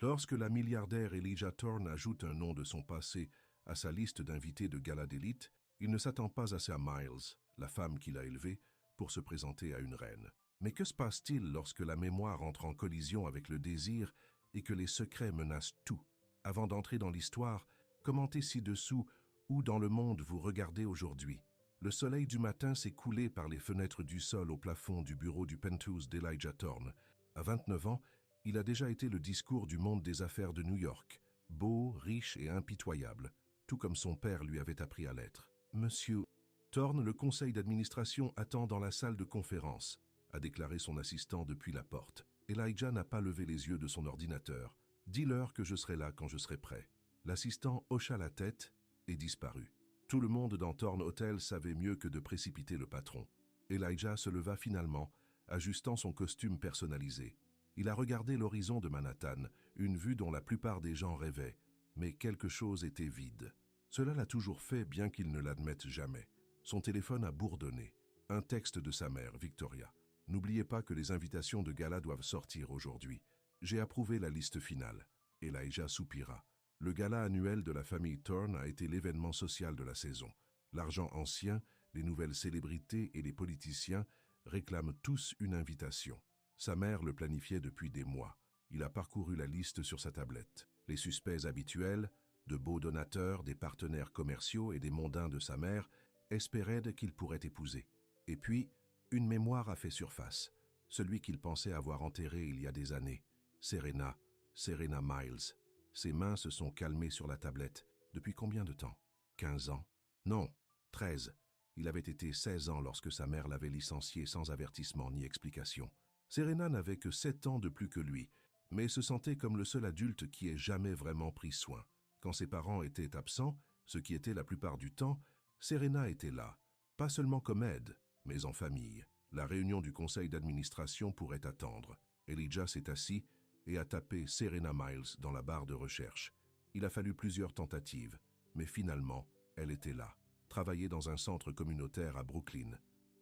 Lorsque la milliardaire Elijah Thorne ajoute un nom de son passé à sa liste d'invités de gala d'élite, il ne s'attend pas assez à Miles, la femme qu'il a élevée, pour se présenter à une reine. Mais que se passe-t-il lorsque la mémoire entre en collision avec le désir et que les secrets menacent tout? Avant d'entrer dans l'histoire, commentez ci-dessous où dans le monde vous regardez aujourd'hui. Le soleil du matin s'est coulé par les fenêtres du sol au plafond du bureau du penthouse d'Elijah Thorne. À 29 ans, il a déjà été le discours du monde des affaires de New York, beau, riche et impitoyable, tout comme son père lui avait appris à l'être. Monsieur Thorne, le conseil d'administration attend dans la salle de conférence, a déclaré son assistant depuis la porte. Elijah n'a pas levé les yeux de son ordinateur. Dis-leur que je serai là quand je serai prêt. L'assistant hocha la tête et disparut. Tout le monde dans Thorne Hotel savait mieux que de précipiter le patron. Elijah se leva finalement, ajustant son costume personnalisé. Il a regardé l'horizon de Manhattan, une vue dont la plupart des gens rêvaient, mais quelque chose était vide. Cela l'a toujours fait, bien qu'il ne l'admette jamais. Son téléphone a bourdonné. Un texte de sa mère, Victoria. « N'oubliez pas que les invitations de gala doivent sortir aujourd'hui. J'ai approuvé la liste finale. » Elijah soupira. Le gala annuel de la famille Thorne a été l'événement social de la saison. L'argent ancien, les nouvelles célébrités et les politiciens réclament tous une invitation. Sa mère le planifiait depuis des mois. Il a parcouru la liste sur sa tablette. Les suspects habituels, de beaux donateurs, des partenaires commerciaux et des mondains de sa mère, espéraient qu'il pourrait épouser. Et puis, une mémoire a fait surface. Celui qu'il pensait avoir enterré il y a des années. Serena Miles. Ses mains se sont calmées sur la tablette. Depuis combien de temps? 15 ans? Non, 13. Il avait été 16 ans lorsque sa mère l'avait licencié sans avertissement ni explication. Serena n'avait que 7 ans de plus que lui, mais se sentait comme le seul adulte qui ait jamais vraiment pris soin. Quand ses parents étaient absents, ce qui était la plupart du temps, Serena était là, pas seulement comme aide, mais en famille. La réunion du conseil d'administration pourrait attendre. Elijah s'est assis et a tapé Serena Miles dans la barre de recherche. Il a fallu plusieurs tentatives, mais finalement, elle était là, travaillait dans un centre communautaire à Brooklyn.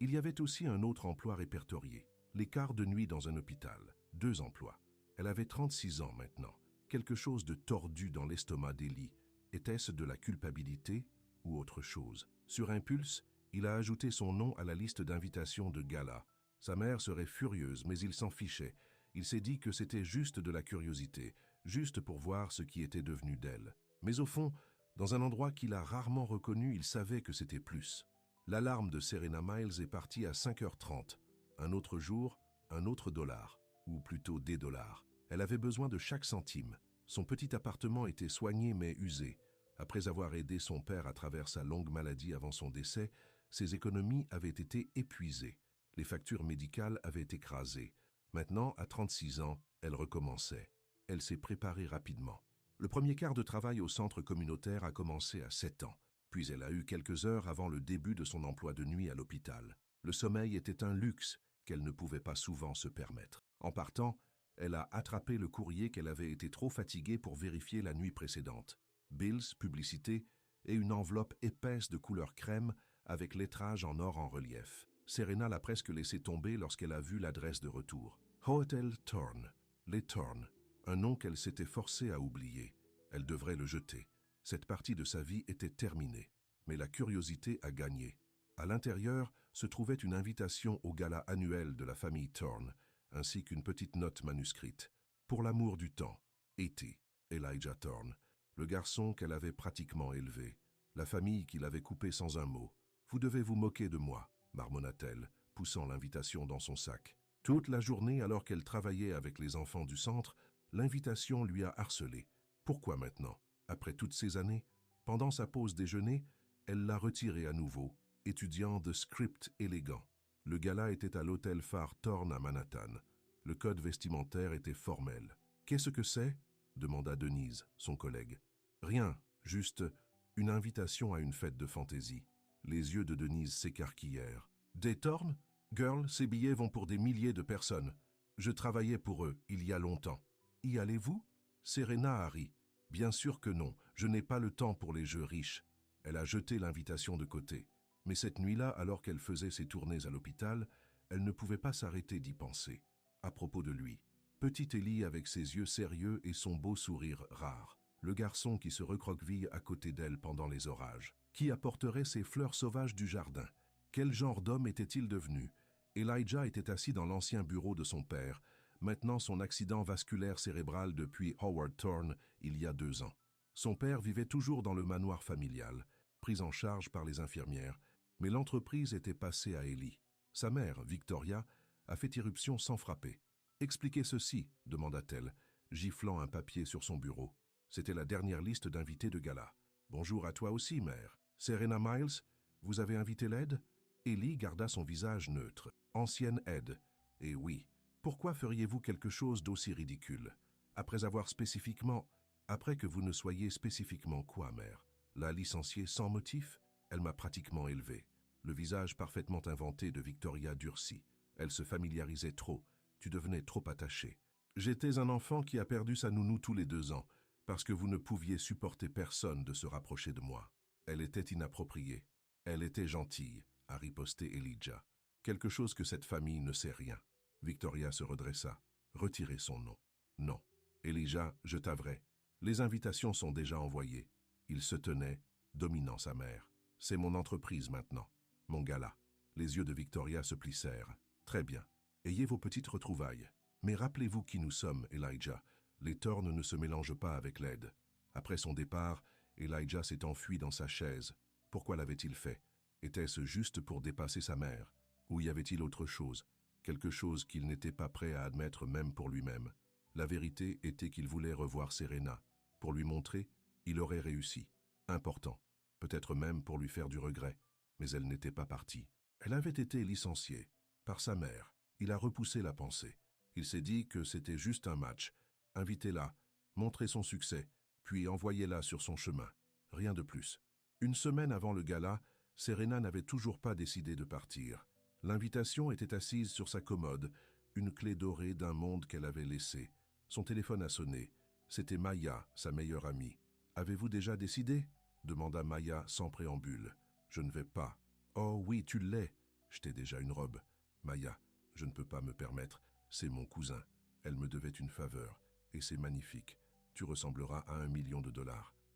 Il y avait aussi un autre emploi répertorié, les quarts de nuit dans un hôpital, 2 emplois. Elle avait 36 ans maintenant, quelque chose de tordu dans l'estomac d'Ellie. Était-ce de la culpabilité ou autre chose? Sur impulse, il a ajouté son nom à la liste d'invitations de gala. Sa mère serait furieuse, mais il s'en fichait. Il s'est dit que c'était juste de la curiosité, juste pour voir ce qui était devenu d'elle. Mais au fond, dans un endroit qu'il a rarement reconnu, il savait que c'était plus. L'alarme de Serena Miles est partie à 5h30. Un autre jour, un autre dollar, ou plutôt des dollars. Elle avait besoin de chaque centime. Son petit appartement était soigné mais usé. Après avoir aidé son père à travers sa longue maladie avant son décès, ses économies avaient été épuisées. Les factures médicales avaient écrasé. Maintenant, à 36 ans, elle recommençait. Elle s'est préparée rapidement. Le premier quart de travail au centre communautaire a commencé à 7 ans. Puis elle a eu quelques heures avant le début de son emploi de nuit à l'hôpital. Le sommeil était un luxe qu'elle ne pouvait pas souvent se permettre. En partant, elle a attrapé le courrier qu'elle avait été trop fatiguée pour vérifier la nuit précédente. Bills, publicité et une enveloppe épaisse de couleur crème avec lettrage en or en relief. Serena l'a presque laissé tomber lorsqu'elle a vu l'adresse de retour. Hotel Thorne, les Thorne, un nom qu'elle s'était forcée à oublier. Elle devrait le jeter. Cette partie de sa vie était terminée, mais la curiosité a gagné. À l'intérieur se trouvait une invitation au gala annuel de la famille Thorne, ainsi qu'une petite note manuscrite. Pour l'amour du temps, E.T., Elijah Thorne, le garçon qu'elle avait pratiquement élevé, la famille qu'il avait coupée sans un mot. « Vous devez vous moquer de moi », marmonna-t-elle, poussant l'invitation dans son sac. Toute la journée, alors qu'elle travaillait avec les enfants du centre, l'invitation lui a harcelé. Pourquoi maintenant? Après toutes ces années? Pendant sa pause déjeuner, elle l'a retirée à nouveau, étudiant The Script élégant. Le gala était à l'hôtel phare Thorne à Manhattan. Le code vestimentaire était formel. « Qu'est-ce que c'est ?» demanda Denise, son collègue. « Rien, juste une invitation à une fête de fantaisie. » Les yeux de Denise s'écarquillèrent. « Des Thorne? Girl, ces billets vont pour des milliers de personnes. Je travaillais pour eux, il y a longtemps. »« Y allez-vous » Serena a ri. « Bien sûr que non, je n'ai pas le temps pour les jeux riches. » Elle a jeté l'invitation de côté. Mais cette nuit-là, alors qu'elle faisait ses tournées à l'hôpital, elle ne pouvait pas s'arrêter d'y penser. À propos de lui, Petit Ellie avec ses yeux sérieux et son beau sourire rare. Le garçon qui se recroqueville à côté d'elle pendant les orages. Qui apporterait ces fleurs sauvages du jardin? Quel genre d'homme était-il devenu? Elijah était assis dans l'ancien bureau de son père, maintenant son accident vasculaire cérébral depuis Howard Thorne il y a 2 ans. Son père vivait toujours dans le manoir familial, pris en charge par les infirmières, mais l'entreprise était passée à Ellie. Sa mère, Victoria, a fait irruption sans frapper. « Expliquez ceci » demanda-t-elle, giflant un papier sur son bureau. C'était la dernière liste d'invités de gala. « Bonjour à toi aussi, mère. Serena Miles, vous avez invité l'aide ?» Ellie garda son visage neutre. « Ancienne aide. Et oui, pourquoi feriez-vous quelque chose d'aussi ridicule? Après avoir spécifiquement... Après que vous ne soyez spécifiquement quoi, mère? La licencier sans motif? Elle m'a pratiquement élevé. » Le visage parfaitement inventé de Victoria durcit. Elle se familiarisait trop. Tu devenais trop attaché. J'étais un enfant qui a perdu sa nounou tous les 2 ans, parce que vous ne pouviez supporter personne de se rapprocher de moi. Elle était inappropriée. Elle était gentille, a riposté Elijah. Quelque chose que cette famille ne sait rien. Victoria se redressa. Retirez son nom. Non. Elijah, je t'avrais. Les invitations sont déjà envoyées. Il se tenait, dominant sa mère. C'est mon entreprise maintenant. Mon gala. Les yeux de Victoria se plissèrent. Très bien. Ayez vos petites retrouvailles. Mais rappelez-vous qui nous sommes, Elijah. Les Thorne ne se mélangent pas avec l'aide. Après son départ, Elijah s'est enfui dans sa chaise. Pourquoi l'avait-il fait? Était-ce juste pour dépasser sa mère? Ou y avait-il autre chose? Quelque chose qu'il n'était pas prêt à admettre même pour lui-même. La vérité était qu'il voulait revoir Serena. Pour lui montrer, il aurait réussi. Important. Peut-être même pour lui faire du regret. Mais elle n'était pas partie. Elle avait été licenciée. Par sa mère. Il a repoussé la pensée. Il s'est dit que c'était juste un match. Invitez-la, montrez son succès, puis envoyez-la sur son chemin. Rien de plus. 1 semaine avant le gala, Serena n'avait toujours pas décidé de partir. L'invitation était assise sur sa commode, une clé dorée d'un monde qu'elle avait laissé. Son téléphone a sonné. C'était Maya, sa meilleure amie. « Avez-vous déjà décidé ?» demanda Maya sans préambule. « Je ne vais pas. »« Oh oui, tu l'es. J'étais déjà une robe. »« Maya, je ne peux pas me permettre. C'est mon cousin. Elle me devait une faveur. Et c'est magnifique. Tu ressembleras à $1 million. »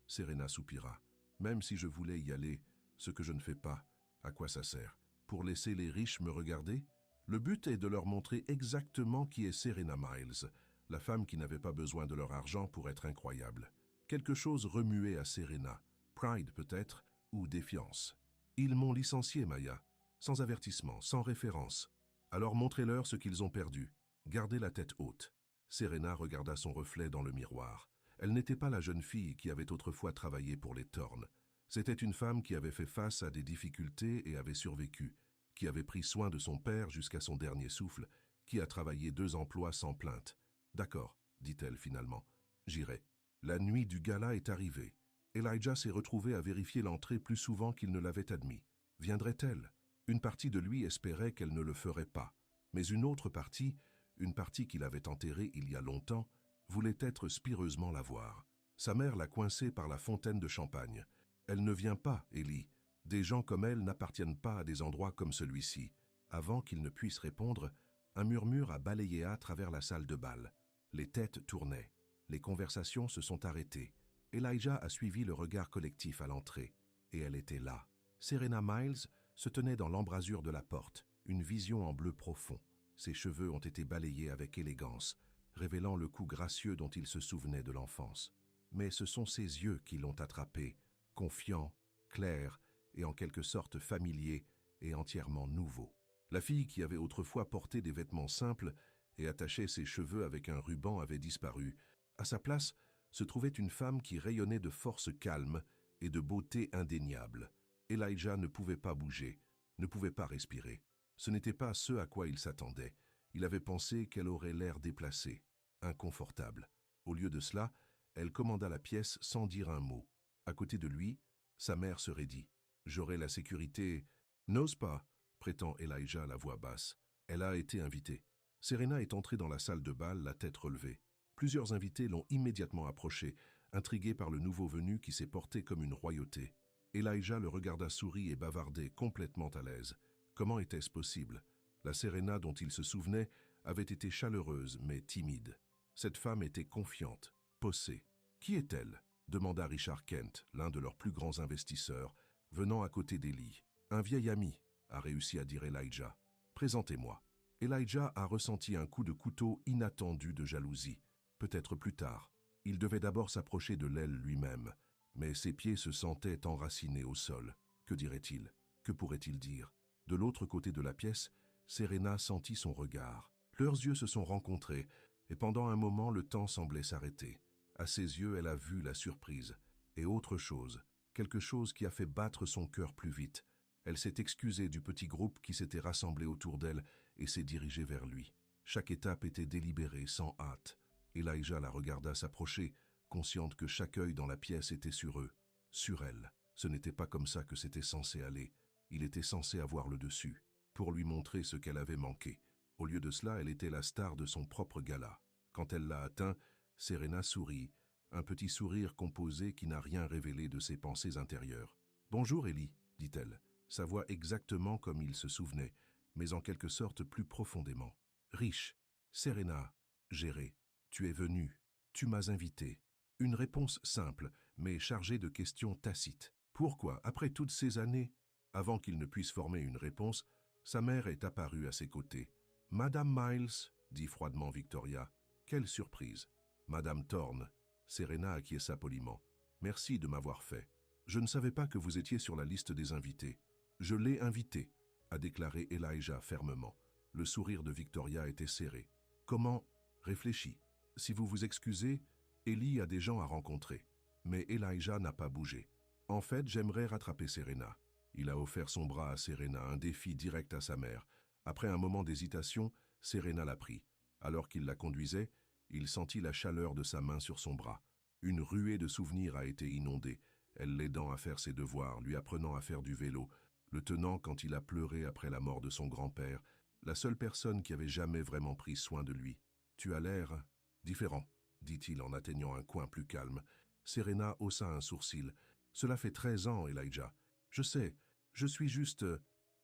Serena soupira. « Même si je voulais y aller, ce que je ne fais pas, à quoi ça sert? Pour laisser les riches me regarder? Le but est de leur montrer exactement qui est Serena Miles, la femme qui n'avait pas besoin de leur argent pour être incroyable. Quelque chose remuait à Serena. Pride peut-être, ou défiance. Ils m'ont licencié, Maya. Sans avertissement, sans référence. Alors montrez-leur ce qu'ils ont perdu. Gardez la tête haute. Serena regarda son reflet dans le miroir. Elle n'était pas la jeune fille qui avait autrefois travaillé pour les Thorne. C'était une femme qui avait fait face à des difficultés et avait survécu, qui avait pris soin de son père jusqu'à son dernier souffle, qui a travaillé 2 emplois sans plainte. « D'accord, dit-elle finalement. J'irai. » La nuit du gala est arrivée. Elijah s'est retrouvé à vérifier l'entrée plus souvent qu'il ne l'avait admis. Viendrait-elle? Une partie de lui espérait qu'elle ne le ferait pas. Mais une autre partie, une partie qu'il avait enterrée il y a longtemps, voulait être spireusement la voir. Sa mère l'a coincée par la fontaine de champagne. Elle ne vient pas, Ellie. Des gens comme elle n'appartiennent pas à des endroits comme celui-ci. Avant qu'il ne puisse répondre, un murmure a balayé à travers la salle de bal. Les têtes tournaient. Les conversations se sont arrêtées. Elijah a suivi le regard collectif à l'entrée. Et elle était là. Serena Miles se tenait dans l'embrasure de la porte, une vision en bleu profond. Ses cheveux ont été balayés avec élégance, révélant le cou gracieux dont il se souvenait de l'enfance. Mais ce sont ses yeux qui l'ont attrapé, confiants, clairs et en quelque sorte familiers et entièrement nouveaux. La fille qui avait autrefois porté des vêtements simples et attachait ses cheveux avec un ruban avait disparu. À sa place se trouvait une femme qui rayonnait de force calme et de beauté indéniable. Elijah ne pouvait pas bouger, ne pouvait pas respirer. Ce n'était pas ce à quoi il s'attendait. Il avait pensé qu'elle aurait l'air déplacée, inconfortable. Au lieu de cela, elle commanda la pièce sans dire un mot. À côté de lui, sa mère se raidit. « J'aurai la sécurité. »« N'ose pas, » prétend Elijah à la voix basse. Elle a été invitée. Serena est entrée dans la salle de bal, la tête relevée. Plusieurs invités l'ont immédiatement approchée, intrigués par le nouveau venu qui s'est porté comme une royauté. Elijah le regarda sourire et bavarder, complètement à l'aise. Comment était-ce possible? La Serena dont il se souvenait avait été chaleureuse mais timide. Cette femme était confiante, possée. Qui est-elle? Demanda Richard Kent, l'un de leurs plus grands investisseurs, venant à côté d'Ellie. Un vieil ami, a réussi à dire Elijah. Présentez-moi. Elijah a ressenti un coup de couteau inattendu de jalousie. Peut-être plus tard. Il devait d'abord s'approcher de l'aile lui-même, mais ses pieds se sentaient enracinés au sol. Que dirait-il? Que pourrait-il dire? De l'autre côté de la pièce, Serena sentit son regard. Leurs yeux se sont rencontrés, et pendant un moment le temps semblait s'arrêter. À ses yeux, elle a vu la surprise. Et autre chose, quelque chose qui a fait battre son cœur plus vite. Elle s'est excusée du petit groupe qui s'était rassemblé autour d'elle et s'est dirigée vers lui. Chaque étape était délibérée, sans hâte. Elijah la regarda s'approcher, consciente que chaque œil dans la pièce était sur eux, sur elle. Ce n'était pas comme ça que c'était censé aller. Il était censé avoir le dessus, pour lui montrer ce qu'elle avait manqué. Au lieu de cela, elle était la star de son propre gala. Quand elle l'a atteint, Serena sourit, un petit sourire composé qui n'a rien révélé de ses pensées intérieures. « Bonjour, Ellie, dit-elle, sa voix exactement comme il se souvenait, mais en quelque sorte plus profondément. Riche, Serena, gérée, tu es venue, tu m'as invité. » Une réponse simple, mais chargée de questions tacites. Pourquoi, après toutes ces années? Avant qu'il ne puisse former une réponse, sa mère est apparue à ses côtés. « Madame Miles, dit froidement Victoria. Quelle surprise. Madame Thorne. Serena acquiesça poliment. Merci de m'avoir fait. Je ne savais pas que vous étiez sur la liste des invités. Je l'ai invité, a déclaré Elijah fermement. Le sourire de Victoria était serré. Comment? Réfléchis. Si vous vous excusez, Ellie a des gens à rencontrer. Mais Elijah n'a pas bougé. En fait, j'aimerais rattraper Serena. Il a offert son bras à Serena, un défi direct à sa mère. Après un moment d'hésitation, Serena l'a pris. Alors qu'il la conduisait, il sentit la chaleur de sa main sur son bras. Une ruée de souvenirs a été inondée, elle l'aidant à faire ses devoirs, lui apprenant à faire du vélo, le tenant quand il a pleuré après la mort de son grand-père, la seule personne qui avait jamais vraiment pris soin de lui. « Tu as l'air différent », dit-il en atteignant un coin plus calme. Serena haussa un sourcil. « Cela fait 13 ans, Elijah. Je sais, je suis juste... »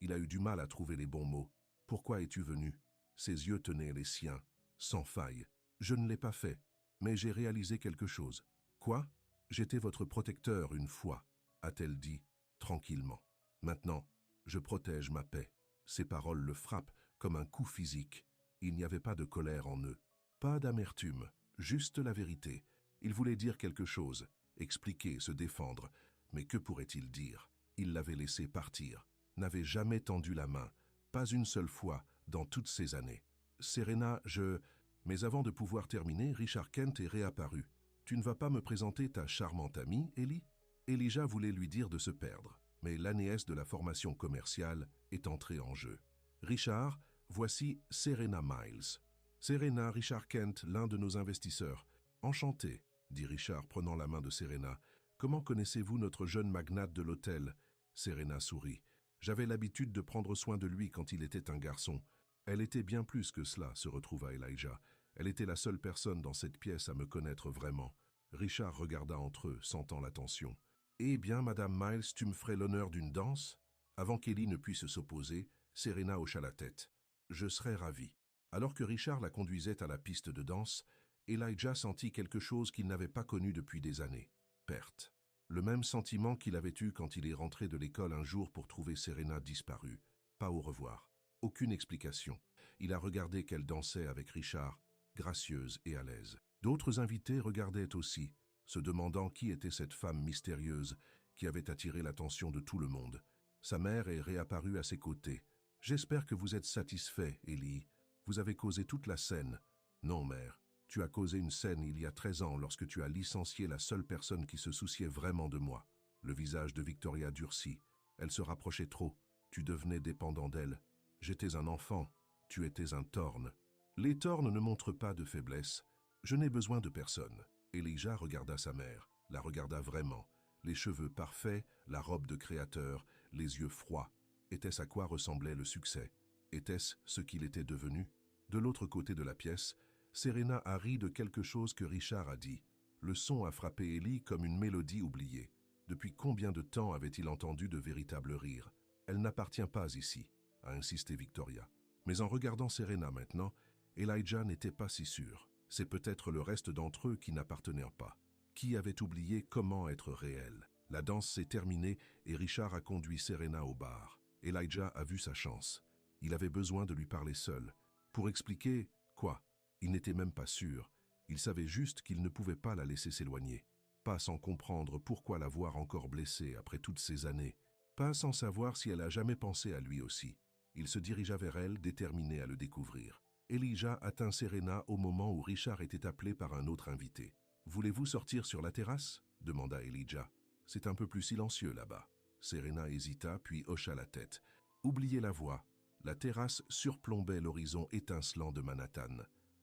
Il a eu du mal à trouver les bons mots. « Pourquoi es-tu venu ?» Ses yeux tenaient les siens, sans faille. « Je ne l'ai pas fait, mais j'ai réalisé quelque chose. »« Quoi ? J'étais votre protecteur une fois, » a-t-elle dit, tranquillement. « Maintenant, je protège ma paix. » Ces paroles le frappent comme un coup physique. Il n'y avait pas de colère en eux, pas d'amertume, juste la vérité. Il voulait dire quelque chose, expliquer, se défendre. Mais que pourrait-il dire? Il l'avait laissé partir, n'avait jamais tendu la main, pas une seule fois dans toutes ces années. « Serena, je... » Mais avant de pouvoir terminer, Richard Kent est réapparu. « Tu ne vas pas me présenter ta charmante amie, Ellie ?» Elijah voulait lui dire de se perdre, mais l'anéesse de la formation commerciale est entrée en jeu. « Richard, voici Serena Miles. »« Serena, Richard Kent, l'un de nos investisseurs. »« Enchanté, » dit Richard prenant la main de Serena. « Comment connaissez-vous notre jeune magnate de l'hôtel ?» Serena sourit. « J'avais l'habitude de prendre soin de lui quand il était un garçon. » Elle était bien plus que cela, se retrouva Elijah. Elle était la seule personne dans cette pièce à me connaître vraiment. Richard regarda entre eux, sentant la tension. « Eh bien, Madame Miles, tu me ferais l'honneur d'une danse ?» Avant qu'Ellie ne puisse s'opposer, Serena hocha la tête. « Je serais ravi. » Alors que Richard la conduisait à la piste de danse, Elijah sentit quelque chose qu'il n'avait pas connu depuis des années. Perte. Le même sentiment qu'il avait eu quand il est rentré de l'école un jour pour trouver Serena disparue. Pas au revoir. Aucune explication. Il a regardé qu'elle dansait avec Richard, gracieuse et à l'aise. D'autres invités regardaient aussi, se demandant qui était cette femme mystérieuse qui avait attiré l'attention de tout le monde. Sa mère est réapparue à ses côtés. « J'espère que vous êtes satisfait, Ellie. Vous avez causé toute la scène. »« Non, mère. Tu as causé une scène il y a 13 ans lorsque tu as licencié la seule personne qui se souciait vraiment de moi. » Le visage de Victoria durcit. Elle se rapprochait trop. Tu devenais dépendant d'elle. J'étais un enfant. Tu étais un Thorne. Les Thornes ne montrent pas de faiblesse. Je n'ai besoin de personne. Elijah regarda sa mère, la regarda vraiment. Les cheveux parfaits, la robe de créateur, les yeux froids. Était-ce à quoi ressemblait le succès? Était-ce ce qu'il était devenu? De l'autre côté de la pièce, Serena a ri de quelque chose que Richard a dit. Le son a frappé Ellie comme une mélodie oubliée. Depuis combien de temps avait-il entendu de véritables rires? Elle n'appartient pas ici, a insisté Victoria. Mais en regardant Serena maintenant, Elijah n'était pas si sûr. C'est peut-être le reste d'entre eux qui n'appartenaient pas, qui avait oublié comment être réel. La danse s'est terminée et Richard a conduit Serena au bar. Elijah a vu sa chance. Il avait besoin de lui parler seul. Pour expliquer quoi? Il n'était même pas sûr. Il savait juste qu'il ne pouvait pas la laisser s'éloigner. Pas sans comprendre pourquoi la voir encore blessée après toutes ces années. Pas sans savoir si elle a jamais pensé à lui aussi. Il se dirigea vers elle, déterminé à le découvrir. Elijah atteint Serena au moment où Richard était appelé par un autre invité. « Voulez-vous sortir sur la terrasse ?» demanda Elijah. « C'est un peu plus silencieux là-bas. » Serena hésita, puis hocha la tête. Oubliez la voix. La terrasse surplombait l'horizon étincelant de Manhattan.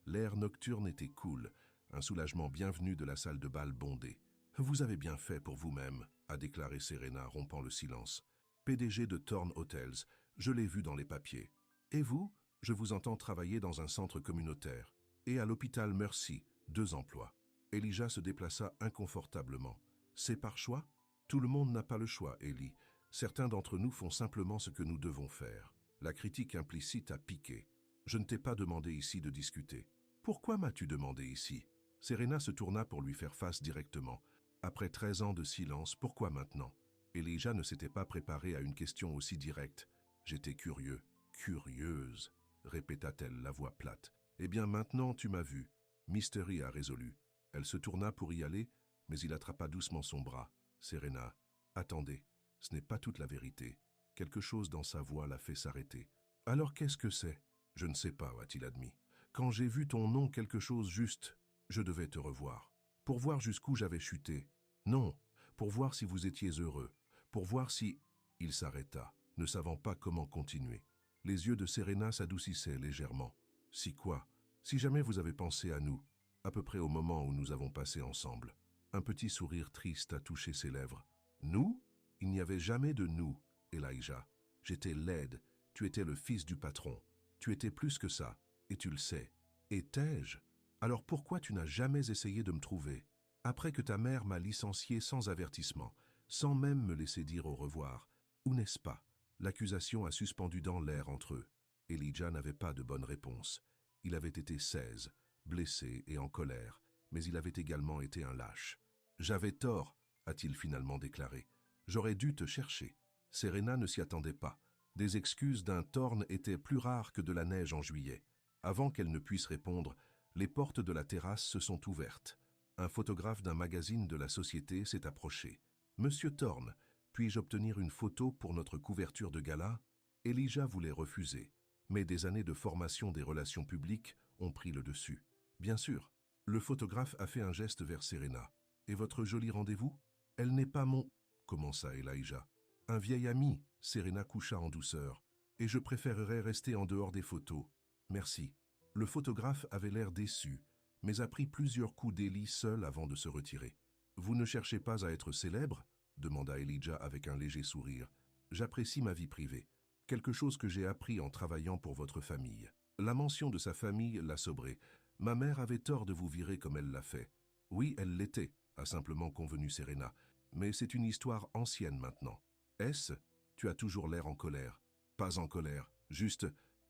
L'air nocturne était cool, un soulagement bienvenu de la salle de bal bondée. « Vous avez bien fait pour vous-même », a déclaré Serena, rompant le silence. « PDG de Thorn Hotels, je l'ai vu dans les papiers. Et vous? Je vous entends travailler dans un centre communautaire. Et à l'hôpital Mercy, 2 emplois. » Elijah se déplaça inconfortablement. « C'est par choix? » « Tout le monde n'a pas le choix, Ellie. Certains d'entre nous font simplement ce que nous devons faire. » La critique implicite a piqué. « Je ne t'ai pas demandé ici de discuter. »« Pourquoi m'as-tu demandé ici ?» Serena se tourna pour lui faire face directement. Après 13 ans de silence, pourquoi maintenant? Elijah ne s'était pas préparé à une question aussi directe. « J'étais curieux. »« Curieuse » répéta-t-elle, la voix plate. « Eh bien maintenant tu m'as vu. Mystery a résolu. » Elle se tourna pour y aller, mais il attrapa doucement son bras. « Serena, attendez, ce n'est pas toute la vérité. » Quelque chose dans sa voix l'a fait s'arrêter. « Alors qu'est-ce que c'est ?»« Je ne sais pas, a-t-il admis. Quand j'ai vu ton nom, quelque chose juste, je devais te revoir. Pour voir jusqu'où j'avais chuté. Non, pour voir si vous étiez heureux. Pour voir si... » Il s'arrêta, ne savant pas comment continuer. Les yeux de Serena s'adoucissaient légèrement. « Si quoi? Si jamais vous avez pensé à nous, à peu près au moment où nous avons passé ensemble. » Un petit sourire triste a touché ses lèvres. « Nous? Il n'y avait jamais de nous, Elijah. J'étais laide, tu étais le fils du patron. Tu étais plus que ça, et tu le sais. Étais-je? Alors pourquoi tu n'as jamais essayé de me trouver? Après que ta mère m'a licencié sans avertissement, sans même me laisser dire au revoir. Ou n'est-ce pas? » L'accusation a suspendu dans l'air entre eux. Elijah n'avait pas de bonne réponse. Il avait été 16, blessé et en colère, mais il avait également été un lâche. « J'avais tort, » a-t-il finalement déclaré. « J'aurais dû te chercher. » Serena ne s'y attendait pas. Des excuses d'un Thorn étaient plus rares que de la neige en juillet. Avant qu'elle ne puisse répondre, les portes de la terrasse se sont ouvertes. Un photographe d'un magazine de la société s'est approché. « Monsieur Thorn, puis-je obtenir une photo pour notre couverture de gala ?» Elijah voulait refuser, mais des années de formation des relations publiques ont pris le dessus. « Bien sûr. » Le photographe a fait un geste vers Serena. « Et votre joli rendez-vous ?»« Elle n'est pas mon... » commença Elijah. « Un vieil ami, » Serena coucha en douceur. « Et je préférerais rester en dehors des photos. Merci. » Le photographe avait l'air déçu, mais a pris plusieurs coups d'Ellie seul avant de se retirer. « Vous ne cherchez pas à être célèbre ?» demanda Elijah avec un léger sourire. « J'apprécie ma vie privée. Quelque chose que j'ai appris en travaillant pour votre famille. » La mention de sa famille l'a sobré. « Ma mère avait tort de vous virer comme elle l'a fait. »« Oui, elle l'était, » a simplement convenu Serena. « Mais c'est une histoire ancienne maintenant. »« Est-ce ? Tu as toujours l'air en colère. »« Pas en colère, juste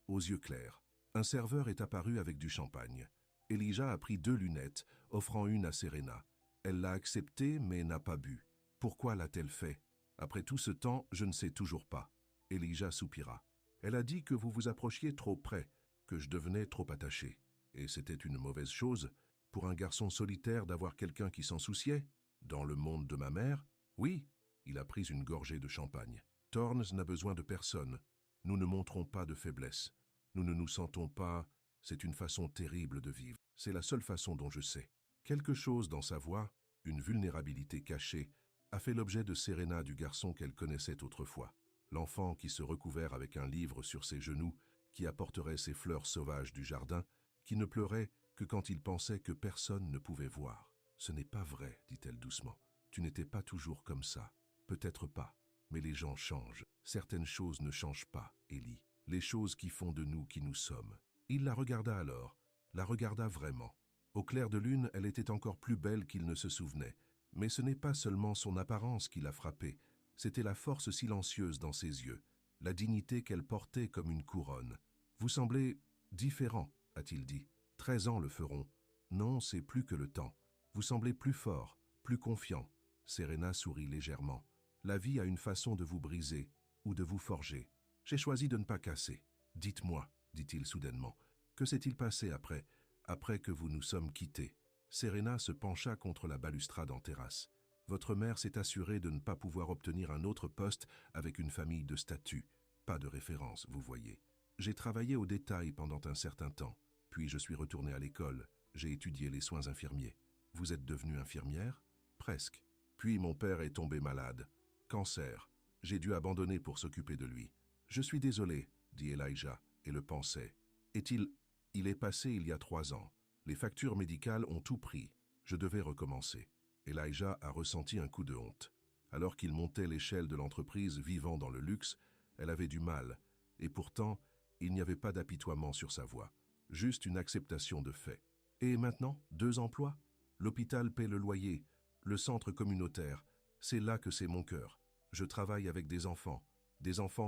aux yeux clairs. » Un serveur est apparu avec du champagne. Elijah a pris 2 lunettes, offrant une à Serena. Elle l'a acceptée, mais n'a pas bu. Pourquoi l'a-t-elle fait? Après tout ce temps, je ne sais toujours pas. Elijah soupira. Elle a dit que vous vous approchiez trop près, que je devenais trop attaché. Et c'était une mauvaise chose, pour un garçon solitaire d'avoir quelqu'un qui s'en souciait. Dans le monde de ma mère? Oui. Il a pris une gorgée de champagne. Thorns n'a besoin de personne. Nous ne montrons pas de faiblesse. Nous ne nous sentons pas... C'est une façon terrible de vivre. C'est la seule façon dont je sais. Quelque chose dans sa voix, une vulnérabilité cachée, a fait l'objet de Serena du garçon qu'elle connaissait autrefois. L'enfant qui se recouvert avec un livre sur ses genoux, qui apporterait ses fleurs sauvages du jardin, qui ne pleurait que quand il pensait que personne ne pouvait voir. « Ce n'est pas vrai, dit-elle doucement. Tu n'étais pas toujours comme ça. Peut-être pas, mais les gens changent. Certaines choses ne changent pas, Ellie. Les choses qui font de nous qui nous sommes. » Il la regarda alors, la regarda vraiment. Au clair de lune, elle était encore plus belle qu'il ne se souvenait. Mais ce n'est pas seulement son apparence qui l'a frappé, c'était la force silencieuse dans ses yeux, la dignité qu'elle portait comme une couronne. « Vous semblez différent, a-t-il dit. 13 ans le feront. Non, c'est plus que le temps. Vous semblez plus fort, plus confiant. Serena sourit légèrement. La vie a une façon de vous briser ou de vous forger. J'ai choisi de ne pas casser. Dites-moi, dit-il soudainement, que s'est-il passé après que vous nous sommes quittés? Serena se pencha contre la balustrade en terrasse. Votre mère s'est assurée de ne pas pouvoir obtenir un autre poste avec une famille de statut. Pas de référence, vous voyez. J'ai travaillé au détail pendant un certain temps, puis je suis retourné à l'école. J'ai étudié les soins infirmiers. Vous êtes devenue infirmière? Presque. Puis mon père est tombé malade. Cancer. J'ai dû abandonner pour s'occuper de lui. Je suis désolé, dit Elijah, et le pensait. Il est passé il y a 3 ans. Les factures médicales ont tout pris. Je devais recommencer. Elijah a ressenti un coup de honte. Alors qu'il montait l'échelle de l'entreprise vivant dans le luxe, elle avait du mal, et pourtant, il n'y avait pas d'apitoiement sur sa voix, juste une acceptation de fait. Et maintenant, 2 emplois? L'hôpital paie le loyer, le centre communautaire, c'est là que c'est mon cœur. Je travaille avec des enfants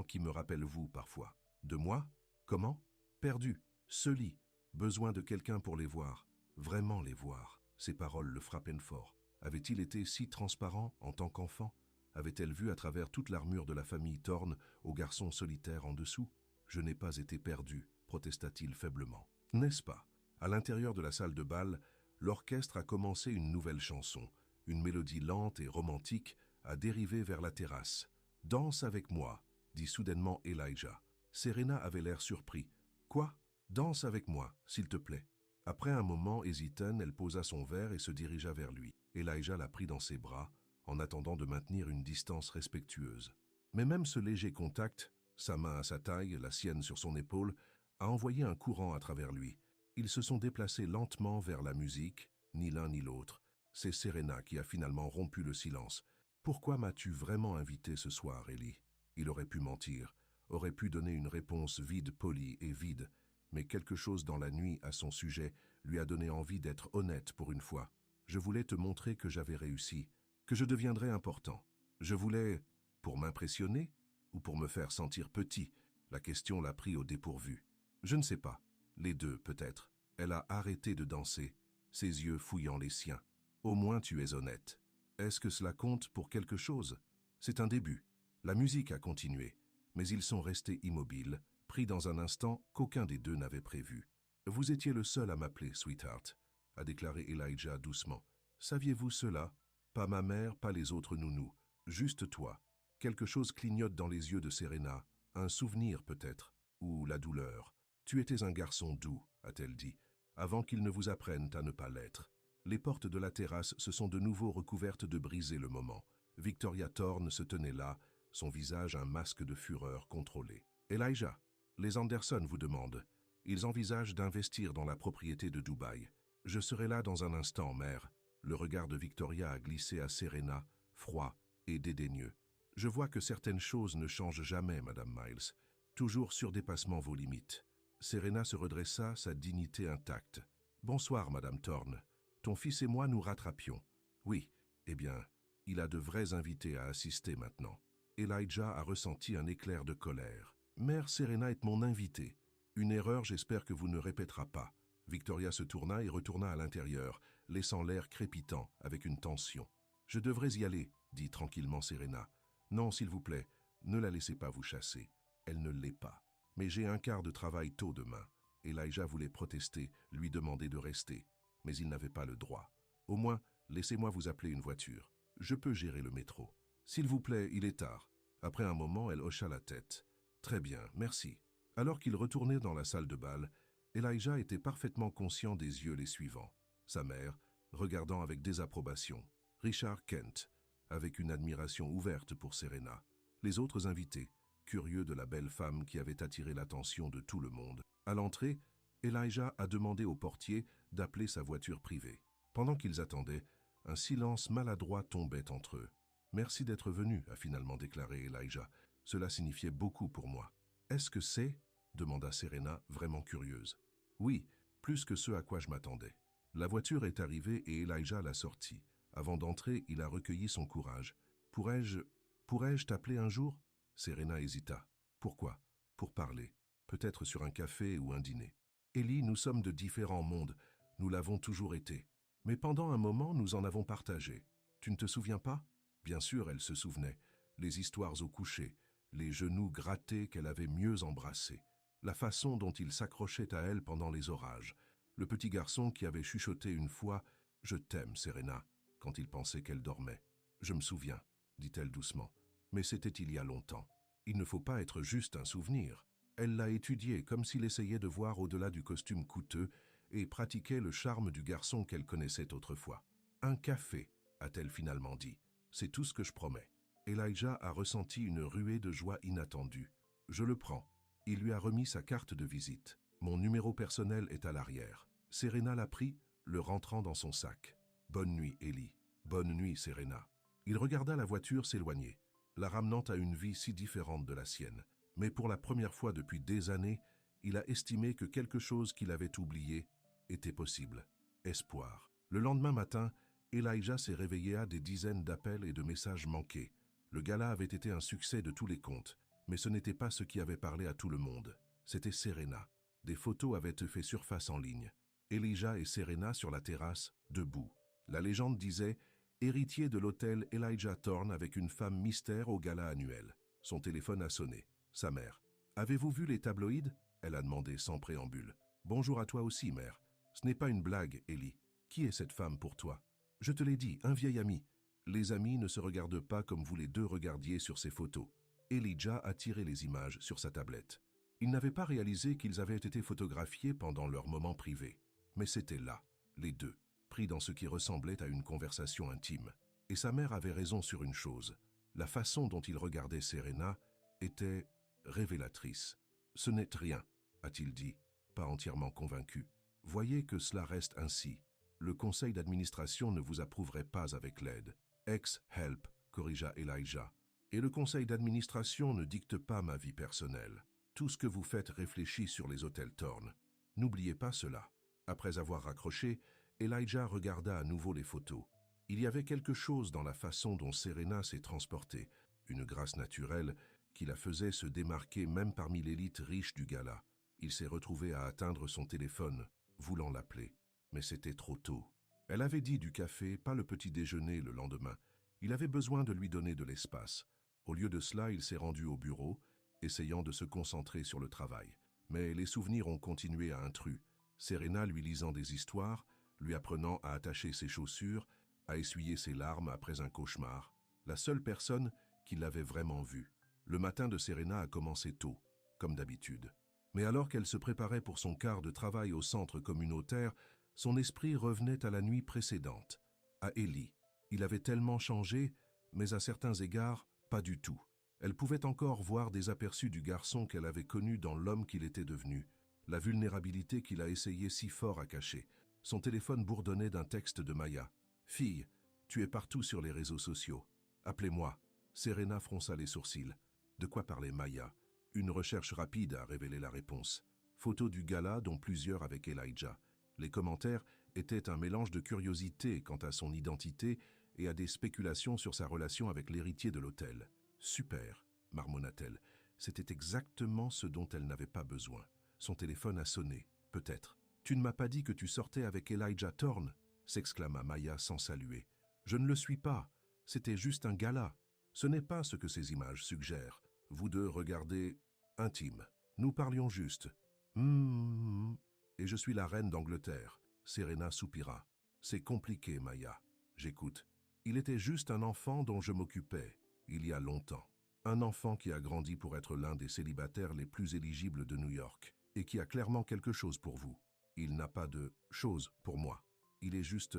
qui me rappellent vous parfois. De moi? Comment? Perdu, soli, besoin de quelqu'un pour les voir, vraiment les voir. Ces paroles le frappaient fort. Avait-il été si transparent en tant qu'enfant? Avait-elle vu à travers toute l'armure de la famille Thorne au garçon solitaire en dessous? Je n'ai pas été perdu, protesta-t-il faiblement. N'est-ce pas? À l'intérieur de la salle de bal, l'orchestre a commencé une nouvelle chanson. Une mélodie lente et romantique a dérivé vers la terrasse. « Danse avec moi », dit soudainement Elijah. Serena avait l'air surpris. « Quoi? Danse avec moi, s'il te plaît. » Après un moment hésitant, elle posa son verre et se dirigea vers lui. Elijah la prit dans ses bras, en attendant de maintenir une distance respectueuse. Mais même ce léger contact, sa main à sa taille, la sienne sur son épaule, a envoyé un courant à travers lui. Ils se sont déplacés lentement vers la musique, ni l'un ni l'autre. C'est Serena qui a finalement rompu le silence. « Pourquoi m'as-tu vraiment invité ce soir, Ellie ?» Il aurait pu mentir, aurait pu donner une réponse vide, polie et vide, mais quelque chose dans la nuit à son sujet lui a donné envie d'être honnête pour une fois. Je voulais te montrer que j'avais réussi, que je deviendrais important. Je voulais, pour m'impressionner ou pour me faire sentir petit, la question l'a pris au dépourvu. Je ne sais pas, les deux peut-être. Elle a arrêté de danser, ses yeux fouillant les siens. Au moins tu es honnête. Est-ce que cela compte pour quelque chose? C'est un début. La musique a continué, mais ils sont restés immobiles, pris dans un instant qu'aucun des deux n'avait prévu. « Vous étiez le seul à m'appeler, sweetheart », a déclaré Elijah doucement. « Saviez-vous cela? Pas ma mère, pas les autres nounous, juste toi. » Quelque chose clignote dans les yeux de Serena, un souvenir peut-être, ou la douleur. « Tu étais un garçon doux », a-t-elle dit, avant qu'ils ne vous apprennent à ne pas l'être. Les portes de la terrasse se sont de nouveau recouvertes de briser le moment. Victoria Thorne se tenait là, son visage un masque de fureur contrôlé. « Elijah, les Anderson vous demandent. Ils envisagent d'investir dans la propriété de Dubaï. Je serai là dans un instant, mère. » Le regard de Victoria a glissé à Serena, froid et dédaigneux. « Je vois que certaines choses ne changent jamais, Madame Miles. Toujours surdépassement vos limites. » Serena se redressa, sa dignité intacte. « Bonsoir, Madame Thorne. Ton fils et moi nous rattrapions. »« Oui, eh bien, il a de vrais invités à assister maintenant. » Elijah a ressenti un éclair de colère. « Mère Serena est mon invitée. Une erreur, j'espère que vous ne répétera pas. » Victoria se tourna et retourna à l'intérieur, laissant l'air crépitant avec une tension. « Je devrais y aller, » dit tranquillement Serena. « Non, s'il vous plaît, ne la laissez pas vous chasser. Elle ne l'est pas. Mais j'ai un quart de travail tôt demain. » Elijah voulait protester, lui demander de rester. Mais il n'avait pas le droit. « Au moins, laissez-moi vous appeler une voiture. Je peux gérer le métro. »« S'il vous plaît, il est tard. » Après un moment, elle hocha la tête. « Très bien, merci. » Alors qu'il retournait dans la salle de bal, Elijah était parfaitement conscient des yeux les suivants. Sa mère, regardant avec désapprobation. Richard Kent, avec une admiration ouverte pour Serena. Les autres invités, curieux de la belle femme qui avait attiré l'attention de tout le monde. À l'entrée, Elijah a demandé au portier d'appeler sa voiture privée. Pendant qu'ils attendaient, un silence maladroit tombait entre eux. « Merci d'être venu », a finalement déclaré Elijah. « Cela signifiait beaucoup pour moi. »« Est-ce que c'est » demanda Serena, vraiment curieuse. « Oui, plus que ce à quoi je m'attendais. » La voiture est arrivée et Elijah l'a sortie. Avant d'entrer, il a recueilli son courage. « Pourrais-je t'appeler un jour ?» Serena hésita. « Pourquoi ? » Pour parler. Peut-être sur un café ou un dîner. « Ellie, nous sommes de différents mondes. Nous l'avons toujours été. Mais pendant un moment, nous en avons partagé. Tu ne te souviens pas? Bien sûr, elle se souvenait. Les histoires au coucher, les genoux grattés qu'elle avait mieux embrassés, la façon dont il s'accrochait à elle pendant les orages, le petit garçon qui avait chuchoté une fois « Je t'aime, Serena », quand il pensait qu'elle dormait. « Je me souviens », dit-elle doucement, « mais c'était il y a longtemps. Il ne faut pas être juste un souvenir. » Elle l'a étudié comme s'il essayait de voir au-delà du costume coûteux et pratiquait le charme du garçon qu'elle connaissait autrefois. « Un café », a-t-elle finalement dit. « C'est tout ce que je promets. » Elijah a ressenti une ruée de joie inattendue. « Je le prends. » Il lui a remis sa carte de visite. « Mon numéro personnel est à l'arrière. » Serena l'a pris, le rentrant dans son sac. « Bonne nuit, Ellie. »« Bonne nuit, Serena. » Il regarda la voiture s'éloigner, la ramenant à une vie si différente de la sienne. Mais pour la première fois depuis des années, il a estimé que quelque chose qu'il avait oublié était possible. Espoir. Le lendemain matin, Elijah s'est réveillé à des dizaines d'appels et de messages manqués. Le gala avait été un succès de tous les comptes, mais ce n'était pas ce qui avait parlé à tout le monde. C'était Serena. Des photos avaient fait surface en ligne. Elijah et Serena sur la terrasse, debout. La légende disait « Héritier de l'hôtel Elijah Thorne avec une femme mystère au gala annuel ». Son téléphone a sonné. Sa mère. « Avez-vous vu les tabloïds ?» Elle a demandé sans préambule. « Bonjour à toi aussi, mère. Ce n'est pas une blague, Ellie. Qui est cette femme pour toi ?»« Je te l'ai dit, un vieil ami. » Les amis ne se regardent pas comme vous les deux regardiez sur ces photos. Elijah a tiré les images sur sa tablette. Il n'avait pas réalisé qu'ils avaient été photographiés pendant leur moment privé. Mais c'était là, les deux, pris dans ce qui ressemblait à une conversation intime. Et sa mère avait raison sur une chose. La façon dont il regardait Serena était révélatrice. « Ce n'est rien », a-t-il dit, pas entièrement convaincu. « Voyez que cela reste ainsi. Le conseil d'administration ne vous approuverait pas avec l'aide. » « Ex-help », corrigea Elijah. « Et le conseil d'administration ne dicte pas ma vie personnelle. Tout ce que vous faites réfléchit sur les hôtels Thorne. N'oubliez pas cela. » Après avoir raccroché, Elijah regarda à nouveau les photos. Il y avait quelque chose dans la façon dont Serena s'est transportée, une grâce naturelle qui la faisait se démarquer même parmi l'élite riche du gala. Il s'est retrouvé à atteindre son téléphone, voulant l'appeler. Mais c'était trop tôt. Elle avait dit du café, pas le petit déjeuner le lendemain. Il avait besoin de lui donner de l'espace. Au lieu de cela, il s'est rendu au bureau, essayant de se concentrer sur le travail. Mais les souvenirs ont continué à intrus. Serena lui lisant des histoires, lui apprenant à attacher ses chaussures, à essuyer ses larmes après un cauchemar. La seule personne qui l'avait vraiment vue. Le matin de Serena a commencé tôt, comme d'habitude. Mais alors qu'elle se préparait pour son quart de travail au centre communautaire, son esprit revenait à la nuit précédente, à Ellie. Il avait tellement changé, mais à certains égards, pas du tout. Elle pouvait encore voir des aperçus du garçon qu'elle avait connu dans l'homme qu'il était devenu, la vulnérabilité qu'il a essayé si fort à cacher. Son téléphone bourdonnait d'un texte de Maya. « Fille, tu es partout sur les réseaux sociaux. Appelez-moi. » Serena fronça les sourcils. De quoi parlait Maya? Une recherche rapide a révélé la réponse. Photo du gala dont plusieurs avec Elijah. Les commentaires étaient un mélange de curiosité quant à son identité et à des spéculations sur sa relation avec l'héritier de l'hôtel. « Super », marmonna-t-elle. C'était exactement ce dont elle n'avait pas besoin. Son téléphone a sonné, peut-être. « Tu ne m'as pas dit que tu sortais avec Elijah Thorne ?» s'exclama Maya sans saluer. « Je ne le suis pas. C'était juste un gala. Ce n'est pas ce que ces images suggèrent. Vous deux regardez intime. Nous parlions juste. Et je suis la reine d'Angleterre. » Serena soupira. « C'est compliqué, Maya. J'écoute. Il était juste un enfant dont je m'occupais, il y a longtemps. Un enfant qui a grandi pour être l'un des célibataires les plus éligibles de New York et qui a clairement quelque chose pour vous. Il n'a pas de chose pour moi. Il est juste,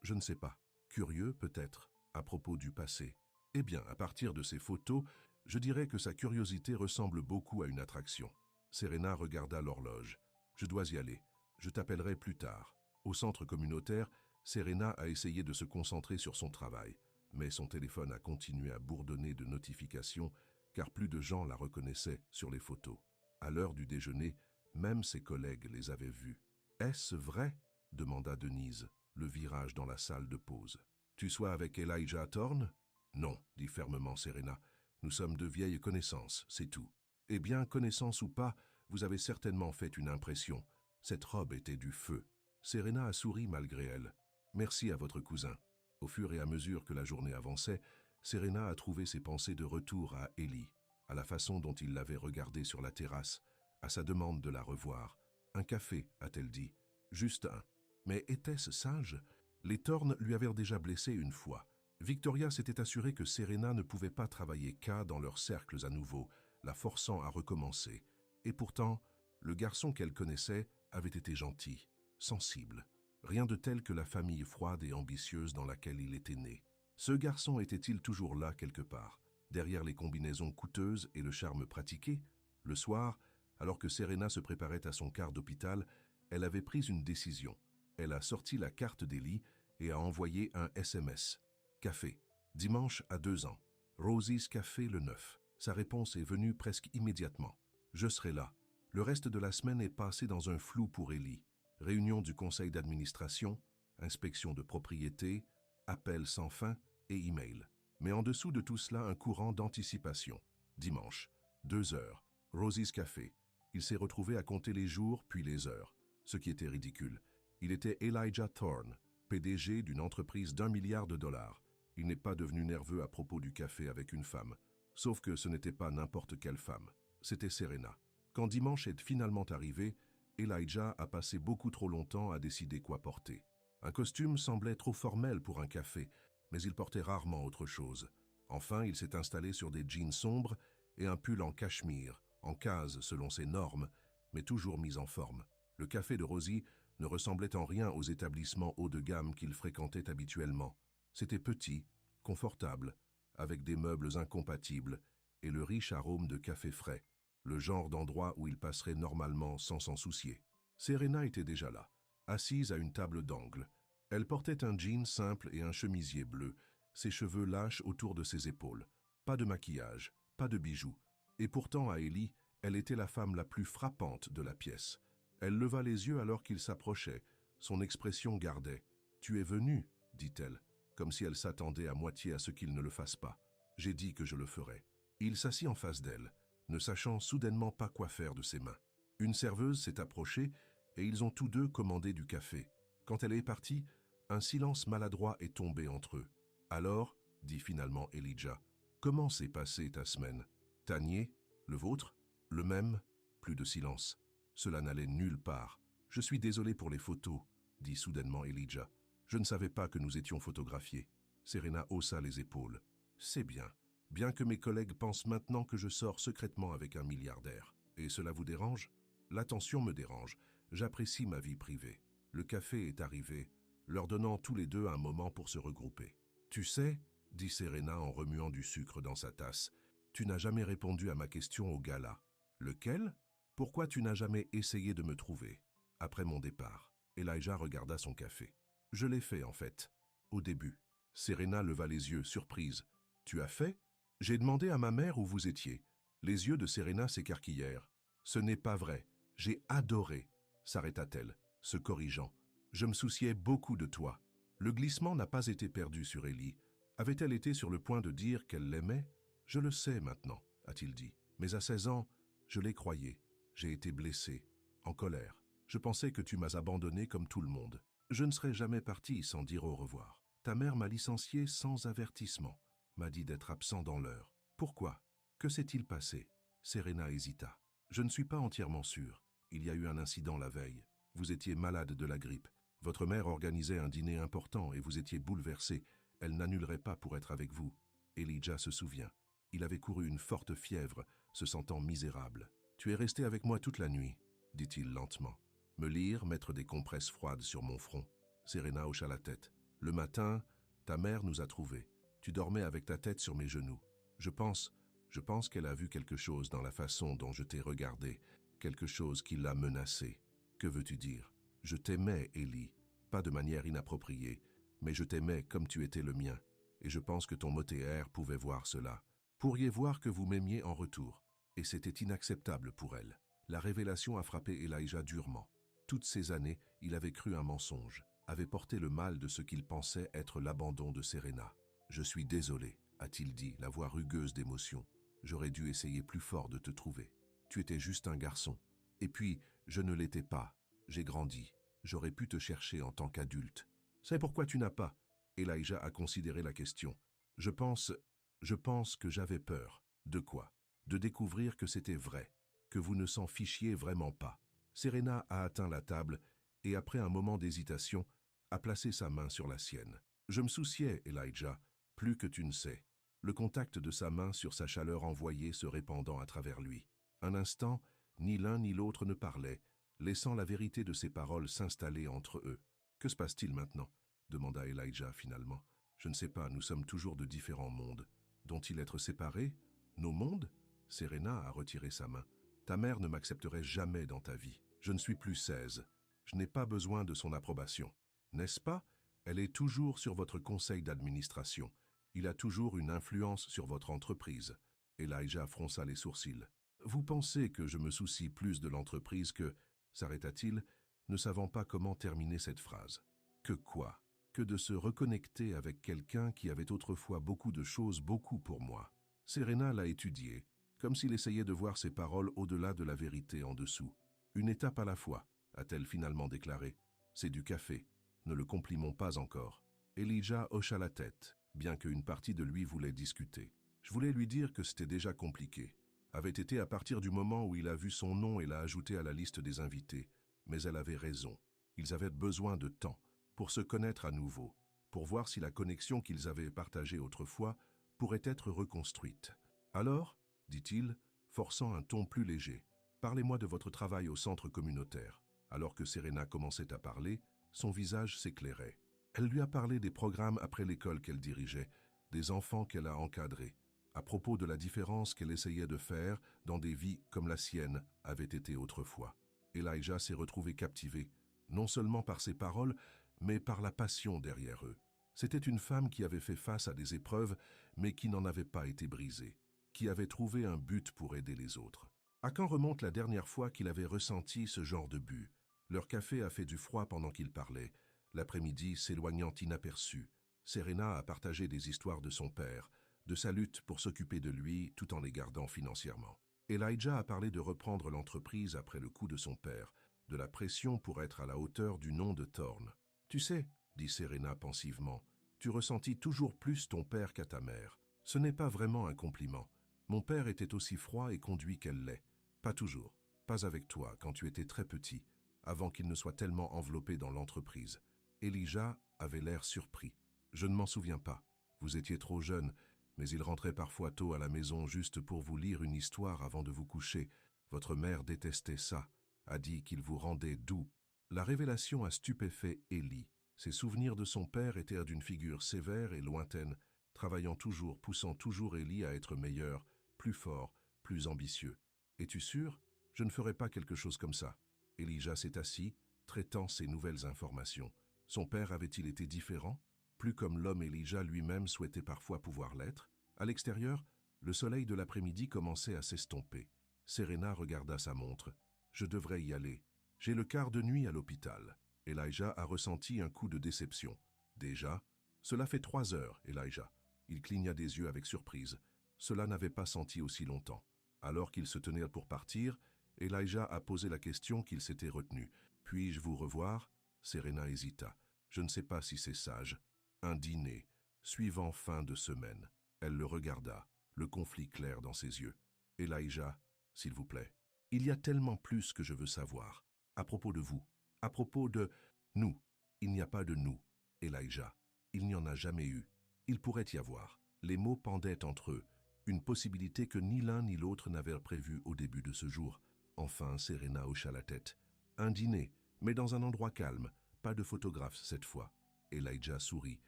je ne sais pas, curieux peut-être, à propos du passé. Eh bien, à partir de ces photos, je dirais que sa curiosité ressemble beaucoup à une attraction. » Serena regarda l'horloge. « Je dois y aller. Je t'appellerai plus tard. » Au centre communautaire, Serena a essayé de se concentrer sur son travail, mais son téléphone a continué à bourdonner de notifications car plus de gens la reconnaissaient sur les photos. À l'heure du déjeuner, même ses collègues les avaient vus. « Est-ce vrai ?» demanda Denise, le virage dans la salle de pause. « Tu sois avec Elijah Thorne ?»« Non, dit fermement Serena. Nous sommes de vieilles connaissances, c'est tout. » « Eh bien, connaissance ou pas, vous avez certainement fait une impression. Cette robe était du feu. » Serena a souri malgré elle. « Merci à votre cousin. » Au fur et à mesure que la journée avançait, Serena a trouvé ses pensées de retour à Ellie, à la façon dont il l'avait regardée sur la terrasse, à sa demande de la revoir. « Un café », a-t-elle dit. « Juste un. » Mais était-ce sage? Les Thorne lui avaient déjà blessé une fois. Victoria s'était assurée que Serena ne pouvait pas travailler qu'à dans leurs cercles à nouveau, la forçant à recommencer. Et pourtant, le garçon qu'elle connaissait avait été gentil, sensible. Rien de tel que la famille froide et ambitieuse dans laquelle il était né. Ce garçon était-il toujours là quelque part, derrière les combinaisons coûteuses et le charme pratiqué? Le soir, alors que Serena se préparait à son quart d'hôpital, elle avait pris une décision. Elle a sorti la carte d'Ellie et a envoyé un SMS. Café. Dimanche à 2 ans. Rosie's Café le 9. Sa réponse est venue presque immédiatement. Je serai là. Le reste de la semaine est passé dans un flou pour Ellie. Réunion du conseil d'administration, inspection de propriété, appels sans fin et email. Mais en dessous de tout cela, un courant d'anticipation. Dimanche, 2 heures. Rosie's Café. Il s'est retrouvé à compter les jours puis les heures. Ce qui était ridicule. Il était Elijah Thorne, PDG d'une entreprise d'1 milliard de dollars. Il n'est pas devenu nerveux à propos du café avec une femme. Sauf que ce n'était pas n'importe quelle femme. C'était Serena. Quand dimanche est finalement arrivé, Elijah a passé beaucoup trop longtemps à décider quoi porter. Un costume semblait trop formel pour un café, mais il portait rarement autre chose. Enfin, il s'est installé sur des jeans sombres et un pull en cachemire, en case selon ses normes, mais toujours mis en forme. Le café de Rosie ne ressemblait en rien aux établissements haut de gamme qu'il fréquentait habituellement. C'était petit, confortable, avec des meubles incompatibles et le riche arôme de café frais, le genre d'endroit où il passerait normalement sans s'en soucier. Serena était déjà là, assise à une table d'angle. Elle portait un jean simple et un chemisier bleu, ses cheveux lâches autour de ses épaules. Pas de maquillage, pas de bijoux. Et pourtant, à Ellie, elle était la femme la plus frappante de la pièce. Elle leva les yeux alors qu'il s'approchait. Son expression gardait. « Tu es venu » dit-elle, comme si elle s'attendait à moitié à ce qu'il ne le fasse pas. « J'ai dit que je le ferais. » Il s'assit en face d'elle, ne sachant soudainement pas quoi faire de ses mains. Une serveuse s'est approchée et ils ont tous deux commandé du café. Quand elle est partie, un silence maladroit est tombé entre eux. « Alors, » dit finalement Elijah, « comment s'est passée ta semaine? T'as nié? Le vôtre? Le même? » Plus de silence. Cela n'allait nulle part. « Je suis désolé pour les photos, » dit soudainement Elijah. « Je ne savais pas que nous étions photographiés. » Serena haussa les épaules. « C'est bien. Bien que mes collègues pensent maintenant que je sors secrètement avec un milliardaire. Et cela vous dérange? L'attention me dérange. J'apprécie ma vie privée. » Le café est arrivé, leur donnant tous les deux un moment pour se regrouper. « Tu sais, » dit Serena en remuant du sucre dans sa tasse, « tu n'as jamais répondu à ma question au gala. »« Lequel? Pourquoi tu n'as jamais essayé de me trouver ?» Après mon départ, Elijah regarda son café. « Je l'ai fait en fait, au début. » Serena leva les yeux, surprise. « Tu as fait? J'ai demandé à ma mère où vous étiez. » Les yeux de Serena s'écarquillèrent. « Ce n'est pas vrai. J'ai adoré, » s'arrêta-t-elle, se corrigeant. « Je me souciais beaucoup de toi. » Le glissement n'a pas été perdu sur Ellie. Avait-elle été sur le point de dire qu'elle l'aimait? « Je le sais maintenant, » a-t-il dit. « Mais à 16 ans, je l'ai croyé. J'ai été blessé, en colère. Je pensais que tu m'as abandonné comme tout le monde. Je ne serais jamais parti sans dire au revoir. Ta mère m'a licencié sans avertissement, m'a dit d'être absent dans l'heure. Pourquoi? Que s'est-il passé? » Serena hésita. « Je ne suis pas entièrement sûr. Il y a eu un incident la veille. Vous étiez malade de la grippe. Votre mère organisait un dîner important et vous étiez bouleversé. Elle n'annulerait pas pour être avec vous. » Elijah se souvient. Il avait couru une forte fièvre, se sentant misérable. « Tu es resté avec moi toute la nuit, » dit-il lentement. « Me lire, mettre des compresses froides sur mon front. » Serena hocha la tête. « Le matin, ta mère nous a trouvés. Tu dormais avec ta tête sur mes genoux. Je pense qu'elle a vu quelque chose dans la façon dont je t'ai regardé, quelque chose qui l'a menacée. Que veux-tu dire? Je t'aimais, Ellie, pas de manière inappropriée, mais je t'aimais comme tu étais le mien, et je pense que ton MOTR pouvait voir cela. Pourriez voir que vous m'aimiez en retour, et c'était inacceptable pour elle. » La révélation a frappé Elijah durement. Toutes ces années, il avait cru un mensonge, avait porté le mal de ce qu'il pensait être l'abandon de Serena. « Je suis désolé, » a-t-il dit, la voix rugueuse d'émotion. « J'aurais dû essayer plus fort de te trouver. Tu étais juste un garçon. Et puis, je ne l'étais pas. J'ai grandi. J'aurais pu te chercher en tant qu'adulte. C'est pourquoi tu n'as pas. Elijah a considéré la question. Je pense que j'avais peur. De quoi? De découvrir que c'était vrai, que vous ne s'en fichiez vraiment pas. Serena a atteint la table et, après un moment d'hésitation, a placé sa main sur la sienne. Je me souciais, Elijah, plus que tu ne sais. Le contact de sa main sur sa chaleur envoyée se répandant à travers lui. Un instant, ni l'un ni l'autre ne parlaient, laissant la vérité de ses paroles s'installer entre eux. Que se passe-t-il maintenant? Demanda Elijah finalement. Je ne sais pas, nous sommes toujours de différents mondes. Dont-ils être séparés? Nos mondes? Serena a retiré sa main. Ta mère ne m'accepterait jamais dans ta vie. Je ne suis plus 16. Je n'ai pas besoin de son approbation. N'est-ce pas? Elle est toujours sur votre conseil d'administration. Il a toujours une influence sur votre entreprise. Elijah fronça les sourcils. Vous pensez que je me soucie plus de l'entreprise que... s'arrêta-t-il, ne savant pas comment terminer cette phrase. Que quoi? Que de se reconnecter avec quelqu'un qui avait autrefois beaucoup de choses, beaucoup pour moi. Serena l'a étudié, comme s'il essayait de voir ses paroles au-delà de la vérité en dessous. Une étape à la fois, a-t-elle finalement déclaré. C'est du café. Ne le complimons pas encore. Elijah hocha la tête, bien qu'une partie de lui voulait discuter. Je voulais lui dire que c'était déjà compliqué. Avait été à partir du moment où il a vu son nom et l'a ajouté à la liste des invités. Mais elle avait raison. Ils avaient besoin de temps pour se connaître à nouveau, pour voir si la connexion qu'ils avaient partagée autrefois pourrait être reconstruite. Alors, dit-il, forçant un ton plus léger, parlez-moi de votre travail au centre communautaire. Alors que Serena commençait à parler, son visage s'éclairait. Elle lui a parlé des programmes après l'école qu'elle dirigeait, des enfants qu'elle a encadrés, à propos de la différence qu'elle essayait de faire dans des vies comme la sienne avait été autrefois. Elijah s'est retrouvé captivé, non seulement par ses paroles, mais par la passion derrière eux. C'était une femme qui avait fait face à des épreuves, mais qui n'en avait pas été brisée, qui avait trouvé un but pour aider les autres. À quand remonte la dernière fois qu'il avait ressenti ce genre de but? Leur café a fait du froid pendant qu'ils parlaient, l'après-midi s'éloignant inaperçu. Serena a partagé des histoires de son père, de sa lutte pour s'occuper de lui tout en les gardant financièrement. Elijah a parlé de reprendre l'entreprise après le coup de son père, de la pression pour être à la hauteur du nom de Thorne. « Tu sais, dit Serena pensivement, tu ressentis toujours plus ton père qu'à ta mère. Ce n'est pas vraiment un compliment. Mon père était aussi froid et conduit qu'elle l'est. Pas toujours, pas avec toi quand tu étais très petit, avant qu'il ne soit tellement enveloppé dans l'entreprise. » Elijah avait l'air surpris. « Je ne m'en souviens pas. Vous étiez trop jeune, mais il rentrait parfois tôt à la maison juste pour vous lire une histoire avant de vous coucher. Votre mère détestait ça, a dit qu'il vous rendait doux. » La révélation a stupéfait Ellie. Ses souvenirs de son père étaient d'une figure sévère et lointaine, travaillant toujours, poussant toujours Ellie à être meilleur, plus fort, plus ambitieux. « Es-tu sûr? Je ne ferai pas quelque chose comme ça. » Elijah s'est assis, traitant ces nouvelles informations. Son père avait-il été différent? Plus comme l'homme Elijah lui-même souhaitait parfois pouvoir l'être? À l'extérieur, le soleil de l'après-midi commençait à s'estomper. Serena regarda sa montre. « Je devrais y aller. J'ai le quart de nuit à l'hôpital. » Elijah a ressenti un coup de déception. « Déjà? Cela fait 3 heures, Elijah. » Il cligna des yeux avec surprise. Cela n'avait pas senti aussi longtemps. Alors qu'il se tenait pour partir, Elijah a posé la question qu'il s'était retenue. « Puis-je vous revoir ?» Serena hésita. « Je ne sais pas si c'est sage. » Un dîner, suivant fin de semaine. Elle le regarda, le conflit clair dans ses yeux. « Elijah, s'il vous plaît. Il y a tellement plus que je veux savoir. À propos de vous. À propos de nous. Il n'y a pas de nous, Elijah. Il n'y en a jamais eu. Il pourrait y avoir. » Les mots pendaient entre eux, une possibilité que ni l'un ni l'autre n'avaient prévue au début de ce jour. Enfin, Serena hocha la tête. « Un dîner, mais dans un endroit calme. Pas de photographe cette fois. » Elijah sourit,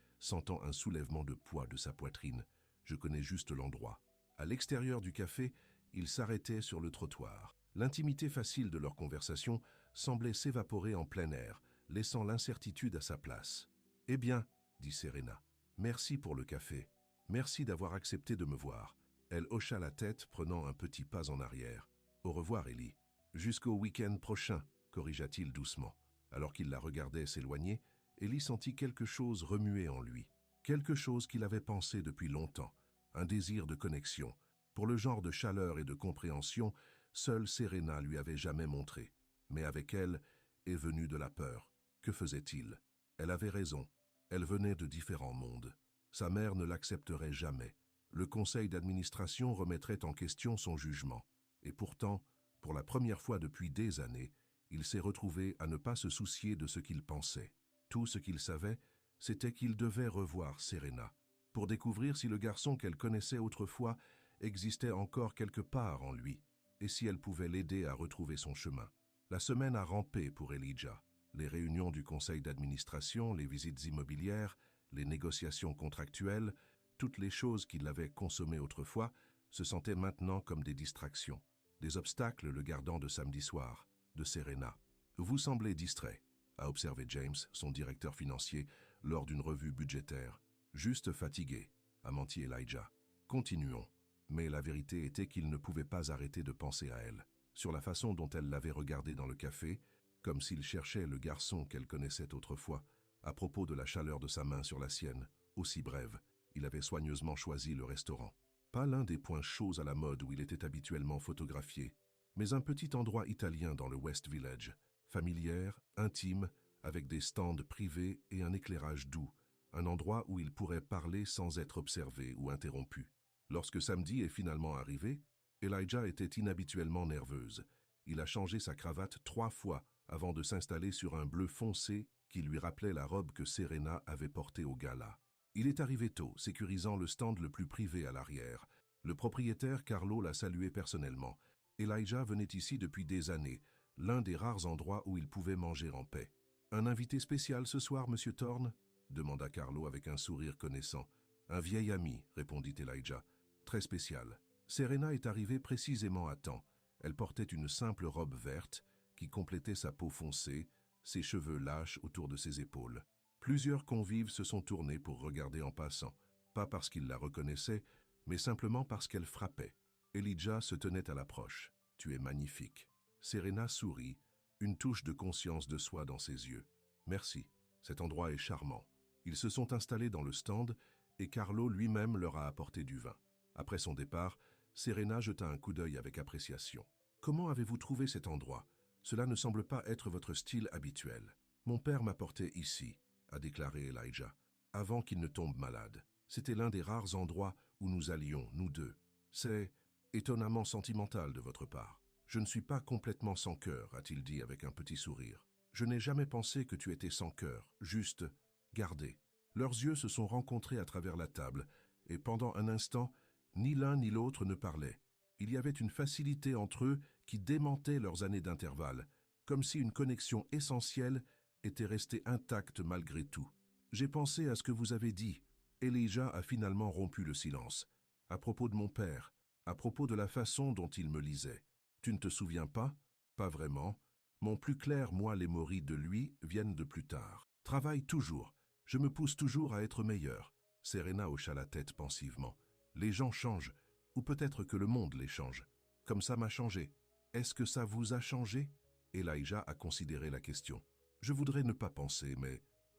sentant un soulèvement de poids de sa poitrine. « Je connais juste l'endroit. » À l'extérieur du café, ils s'arrêtaient sur le trottoir. L'intimité facile de leur conversation semblait s'évaporer en plein air, laissant l'incertitude à sa place. « Eh bien, dit Serena, merci pour le café. Merci d'avoir accepté de me voir. » Elle hocha la tête, prenant un petit pas en arrière. « Au revoir, Ellie. »« Jusqu'au week-end prochain, » corrigea-t-il doucement. Alors qu'il la regardait s'éloigner, Ellie sentit quelque chose remuer en lui. Quelque chose qu'il avait pensé depuis longtemps. Un désir de connexion. Pour le genre de chaleur et de compréhension, seule Serena lui avait jamais montré. Mais avec elle est venue de la peur. Que faisait-il? Elle avait raison. Elle venait de différents mondes. Sa mère ne l'accepterait jamais. Le conseil d'administration remettrait en question son jugement. Et pourtant, pour la première fois depuis des années, il s'est retrouvé à ne pas se soucier de ce qu'il pensait. Tout ce qu'il savait, c'était qu'il devait revoir Serena, pour découvrir si le garçon qu'elle connaissait autrefois existait encore quelque part en lui, et si elle pouvait l'aider à retrouver son chemin. La semaine a rampé pour Elijah. Les réunions du conseil d'administration, les visites immobilières, les négociations contractuelles, toutes les choses qui l'avaient consommé autrefois se sentaient maintenant comme des distractions, des obstacles le gardant de samedi soir, de Serena. « Vous semblez distrait », a observé James, son directeur financier, lors d'une revue budgétaire. « Juste fatigué », a menti Elijah. « Continuons. » Mais la vérité était qu'il ne pouvait pas arrêter de penser à elle, sur la façon dont elle l'avait regardé dans le café, comme s'il cherchait le garçon qu'elle connaissait autrefois, à propos de la chaleur de sa main sur la sienne, aussi brève. Il avait soigneusement choisi le restaurant. Pas l'un des points chauds à la mode où il était habituellement photographié, mais un petit endroit italien dans le West Village, familière, intime, avec des stands privés et un éclairage doux, un endroit où il pourrait parler sans être observé ou interrompu. Lorsque samedi est finalement arrivé, Elijah était inhabituellement nerveuse. Il a changé sa cravate 3 fois avant de s'installer sur un bleu foncé qui lui rappelait la robe que Serena avait portée au gala. Il est arrivé tôt, sécurisant le stand le plus privé à l'arrière. Le propriétaire Carlo l'a salué personnellement. Elijah venait ici depuis des années, l'un des rares endroits où il pouvait manger en paix. « Un invité spécial ce soir, Monsieur Thorne ?» demanda Carlo avec un sourire connaissant. « Un vieil ami, » répondit Elijah. « Très spécial. » Serena est arrivée précisément à temps. Elle portait une simple robe verte qui complétait sa peau foncée, ses cheveux lâches autour de ses épaules. Plusieurs convives se sont tournés pour regarder en passant, pas parce qu'ils la reconnaissaient, mais simplement parce qu'elle frappait. Elijah se tenait à l'approche. « Tu es magnifique. » Serena sourit, une touche de conscience de soi dans ses yeux. « Merci, cet endroit est charmant. » Ils se sont installés dans le stand et Carlo lui-même leur a apporté du vin. Après son départ, Serena jeta un coup d'œil avec appréciation. « Comment avez-vous trouvé cet endroit? Cela ne semble pas être votre style habituel. »« Mon père m'apportait ici, » a déclaré Elijah, « avant qu'il ne tombe malade. C'était l'un des rares endroits où nous allions, nous deux. C'est étonnamment sentimental de votre part. »« Je ne suis pas complètement sans cœur, » a-t-il dit avec un petit sourire. « Je n'ai jamais pensé que tu étais sans cœur, juste gardé. » Leurs yeux se sont rencontrés à travers la table, et pendant un instant, ni l'un ni l'autre ne parlaient. Il y avait une facilité entre eux qui démentait leurs années d'intervalle, comme si une connexion essentielle était restée intacte malgré tout. « J'ai pensé à ce que vous avez dit. » Elijah a finalement rompu le silence. « À propos de mon père, à propos de la façon dont il me lisait. Tu ne te souviens pas? » « Pas vraiment. Mon plus clair moi les moris de lui viennent de plus tard. Travaille toujours. Je me pousse toujours à être meilleur. » Serena hocha la tête pensivement. « Les gens changent, ou peut-être que le monde les change. Comme ça m'a changé. Est-ce que ça vous a changé ?» Elijah a considéré la question. « Je voudrais ne pas penser,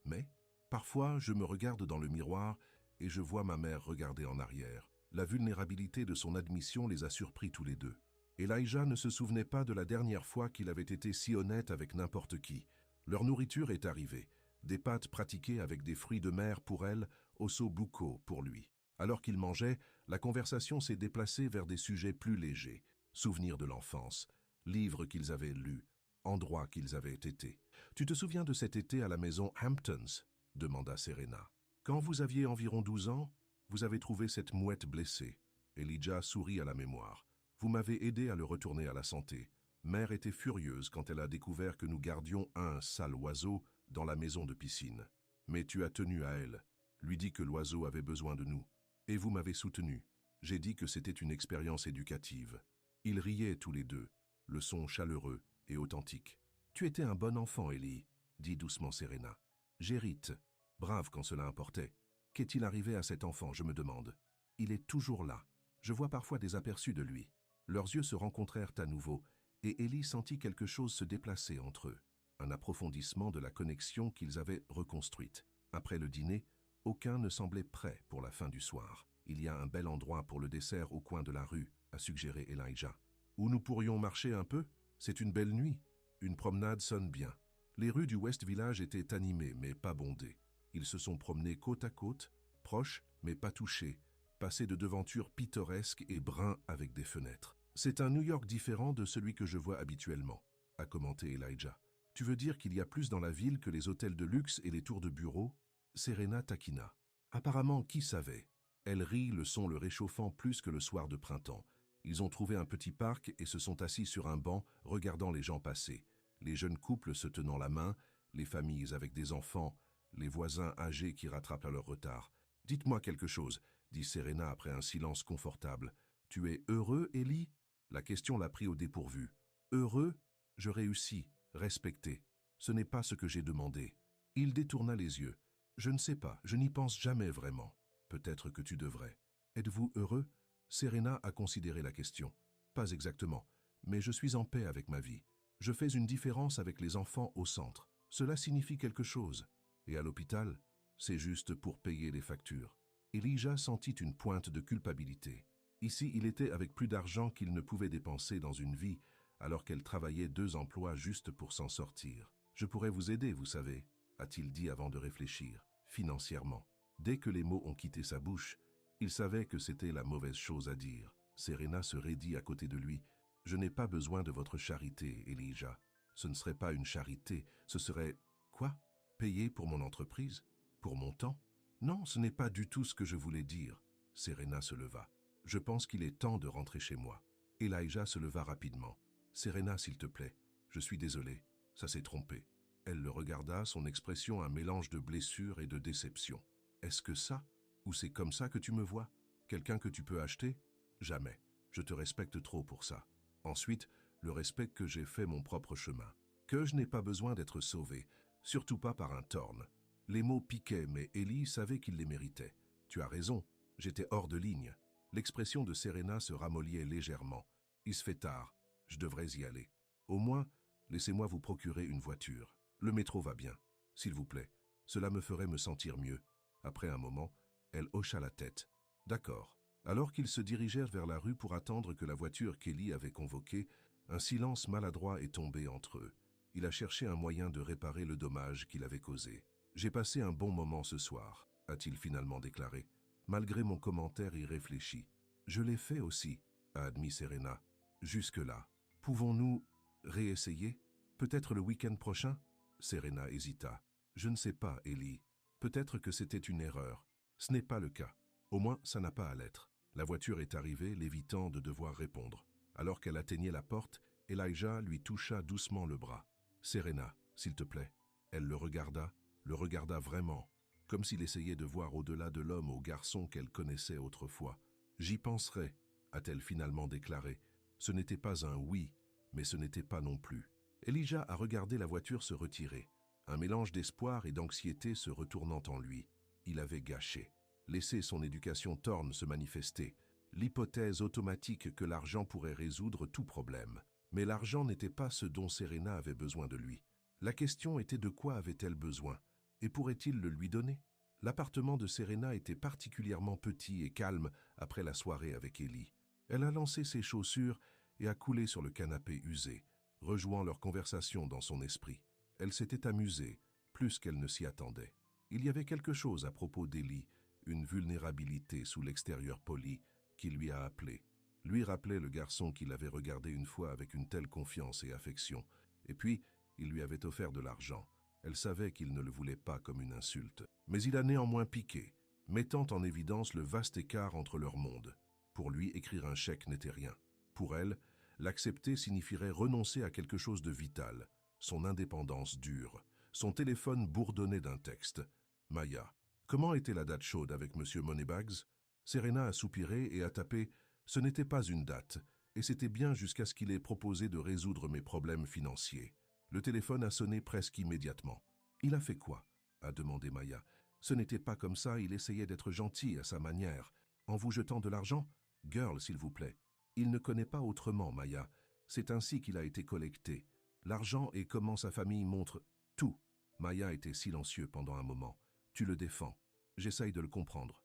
mais parfois je me regarde dans le miroir et je vois ma mère regarder en arrière. » La vulnérabilité de son admission les a surpris tous les deux. Elijah ne se souvenait pas de la dernière fois qu'il avait été si honnête avec n'importe qui. Leur nourriture est arrivée. Des pâtes pratiquées avec des fruits de mer pour elle, osso bucco pour lui. Alors qu'ils mangeaient, la conversation s'est déplacée vers des sujets plus légers. Souvenirs de l'enfance, livres qu'ils avaient lus, endroits qu'ils avaient été. « Tu te souviens de cet été à la maison Hamptons ?» demanda Serena. « Quand vous aviez environ 12 ans, vous avez trouvé cette mouette blessée. » Elijah sourit à la mémoire. « Vous m'avez aidé à le retourner à la santé. Mère était furieuse quand elle a découvert que nous gardions un sale oiseau dans la maison de piscine. Mais tu as tenu à elle, lui dit que l'oiseau avait besoin de nous. Et vous m'avez soutenu. J'ai dit que c'était une expérience éducative. » Ils riaient tous les deux, le son chaleureux et authentique. « Tu étais un bon enfant, Ellie, » dit doucement Serena. « J'hérite, brave quand cela importait. Qu'est-il arrivé à cet enfant, je me demande. Il est toujours là. Je vois parfois des aperçus de lui. » Leurs yeux se rencontrèrent à nouveau, et Ellie sentit quelque chose se déplacer entre eux. Un approfondissement de la connexion qu'ils avaient reconstruite. Après le dîner, aucun ne semblait prêt pour la fin du soir. « Il y a un bel endroit pour le dessert au coin de la rue, » a suggéré Elijah. « Où nous pourrions marcher un peu? C'est une belle nuit. Une promenade sonne bien. » Les rues du West Village étaient animées mais pas bondées. Ils se sont promenés côte à côte, proches mais pas touchés, passés de devantures pittoresques et bruns avec des fenêtres. C'est un New York différent de celui que je vois habituellement, a commenté Elijah. Tu veux dire qu'il y a plus dans la ville que les hôtels de luxe et les tours de bureaux? Serena taquina. Apparemment, qui savait? Elle rit, le son le réchauffant plus que le soir de printemps. Ils ont trouvé un petit parc et se sont assis sur un banc, regardant les gens passer. Les jeunes couples se tenant la main, les familles avec des enfants, les voisins âgés qui rattrapent leur retard. « Dites-moi quelque chose », dit Serena après un silence confortable. « Tu es heureux, Ellie ?» La question l'a pris au dépourvu. « Heureux? Je réussis. Respecté. Ce n'est pas ce que j'ai demandé. » Il détourna les yeux. « Je ne sais pas, je n'y pense jamais vraiment. Peut-être que tu devrais. Êtes-vous heureux ?» Serena a considéré la question. « Pas exactement, mais je suis en paix avec ma vie. Je fais une différence avec les enfants au centre. Cela signifie quelque chose. Et à l'hôpital, c'est juste pour payer les factures. » Elijah sentit une pointe de culpabilité. Ici, il était avec plus d'argent qu'il ne pouvait dépenser dans une vie, alors qu'elle travaillait 2 emplois juste pour s'en sortir. « Je pourrais vous aider, vous savez, » a-t-il dit avant de réfléchir, financièrement. Dès que les mots ont quitté sa bouche, il savait que c'était la mauvaise chose à dire. Serena se raidit à côté de lui. « Je n'ai pas besoin de votre charité, Elijah. Ce ne serait pas une charité, ce serait... » « Quoi? Payer pour mon entreprise? Pour mon temps? Non, ce n'est pas du tout ce que je voulais dire. » Serena se leva. « Je pense qu'il est temps de rentrer chez moi. » Elijah se leva rapidement. « Serena, s'il te plaît. Je suis désolé. Ça s'est trompé. » Elle le regarda, son expression un mélange de blessure et de déception. « Est-ce que ça? Ou c'est comme ça que tu me vois? Quelqu'un que tu peux acheter? Jamais. Je te respecte trop pour ça. Ensuite, le respect que j'ai fait mon propre chemin. Que je n'ai pas besoin d'être sauvé, surtout pas par un Thorne. » Les mots piquaient, mais Ellie savait qu'il les méritait. « Tu as raison, j'étais hors de ligne. » L'expression de Serena se ramolliait légèrement. « Il se fait tard, je devrais y aller. Au moins, laissez-moi vous procurer une voiture. Le métro va bien. S'il vous plaît, cela me ferait me sentir mieux. » Après un moment, elle hocha la tête. « D'accord. » Alors qu'ils se dirigèrent vers la rue pour attendre que la voiture qu'Ellie avait convoquée, un silence maladroit est tombé entre eux. Il a cherché un moyen de réparer le dommage qu'il avait causé. « J'ai passé un bon moment ce soir, » a-t-il finalement déclaré, malgré mon commentaire irréfléchi. « Je l'ai fait aussi, » a admis Serena. « Jusque-là. Pouvons-nous réessayer? Peut-être le week-end prochain ?» Serena hésita. « Je ne sais pas, Ellie. Peut-être que c'était une erreur. Ce n'est pas le cas. Au moins, ça n'a pas à l'être. » La voiture est arrivée, l'évitant de devoir répondre. Alors qu'elle atteignait la porte, Elijah lui toucha doucement le bras. « Serena, s'il te plaît. » Elle le regarda vraiment, comme s'il essayait de voir au-delà de l'homme au garçon qu'elle connaissait autrefois. « J'y penserai, » a-t-elle finalement déclaré. Ce n'était pas un oui, mais ce n'était pas non plus. Elijah a regardé la voiture se retirer, un mélange d'espoir et d'anxiété se retournant en lui. Il avait gâché, laissé son éducation Thorne se manifester, l'hypothèse automatique que l'argent pourrait résoudre tout problème. Mais l'argent n'était pas ce dont Serena avait besoin de lui. La question était de quoi avait-elle besoin, et pourrait-il le lui donner? L'appartement de Serena était particulièrement petit et calme après la soirée avec Ellie. Elle a lancé ses chaussures et a coulé sur le canapé usé, rejouant leur conversation dans son esprit. Elle s'était amusée, plus qu'elle ne s'y attendait. Il y avait quelque chose à propos d'Ellie, une vulnérabilité sous l'extérieur poli, qui lui a appelé. Lui rappelait le garçon qu'il avait regardé une fois avec une telle confiance et affection. Et puis, il lui avait offert de l'argent. Elle savait qu'il ne le voulait pas comme une insulte. Mais il a néanmoins piqué, mettant en évidence le vaste écart entre leurs mondes. Pour lui, écrire un chèque n'était rien. Pour elle, l'accepter signifierait renoncer à quelque chose de vital. Son indépendance dure. Son téléphone bourdonnait d'un texte. « Maya, comment était la date chaude avec Monsieur Moneybags ?» Serena a soupiré et a tapé « Ce n'était pas une date, et c'était bien jusqu'à ce qu'il ait proposé de résoudre mes problèmes financiers. » Le téléphone a sonné presque immédiatement. « Il a fait quoi ?» a demandé Maya. « Ce n'était pas comme ça, il essayait d'être gentil à sa manière. En vous jetant de l'argent? Girl, s'il vous plaît. Il ne connaît pas autrement, Maya. C'est ainsi qu'il a été collecté. L'argent et comment sa famille montrent tout. » Maya était silencieux pendant un moment. « Tu le défends. J'essaye de le comprendre. »«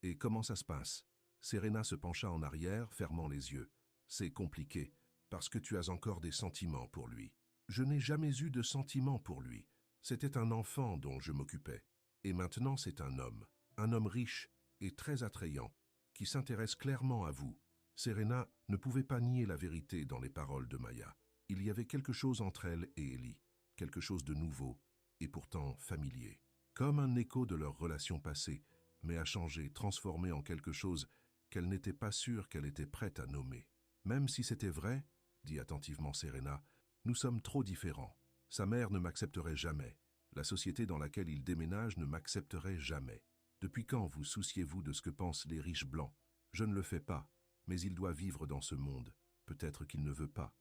Et comment ça se passe ?» Serena se pencha en arrière, fermant les yeux. « C'est compliqué, parce que tu as encore des sentiments pour lui. » Je n'ai jamais eu de sentiment pour lui. C'était un enfant dont je m'occupais. Et maintenant c'est un homme riche et très attrayant, qui s'intéresse clairement à vous. Serena ne pouvait pas nier la vérité dans les paroles de Maya. Il y avait quelque chose entre elle et Ellie, quelque chose de nouveau et pourtant familier. Comme un écho de leur relation passée, mais à changer, transformé en quelque chose qu'elle n'était pas sûre qu'elle était prête à nommer. Même si c'était vrai, dit attentivement Serena, nous sommes trop différents. Sa mère ne m'accepterait jamais. La société dans laquelle il déménage ne m'accepterait jamais. Depuis quand vous souciez-vous de ce que pensent les riches blancs? Je ne le fais pas, mais il doit vivre dans ce monde. Peut-être qu'il ne veut pas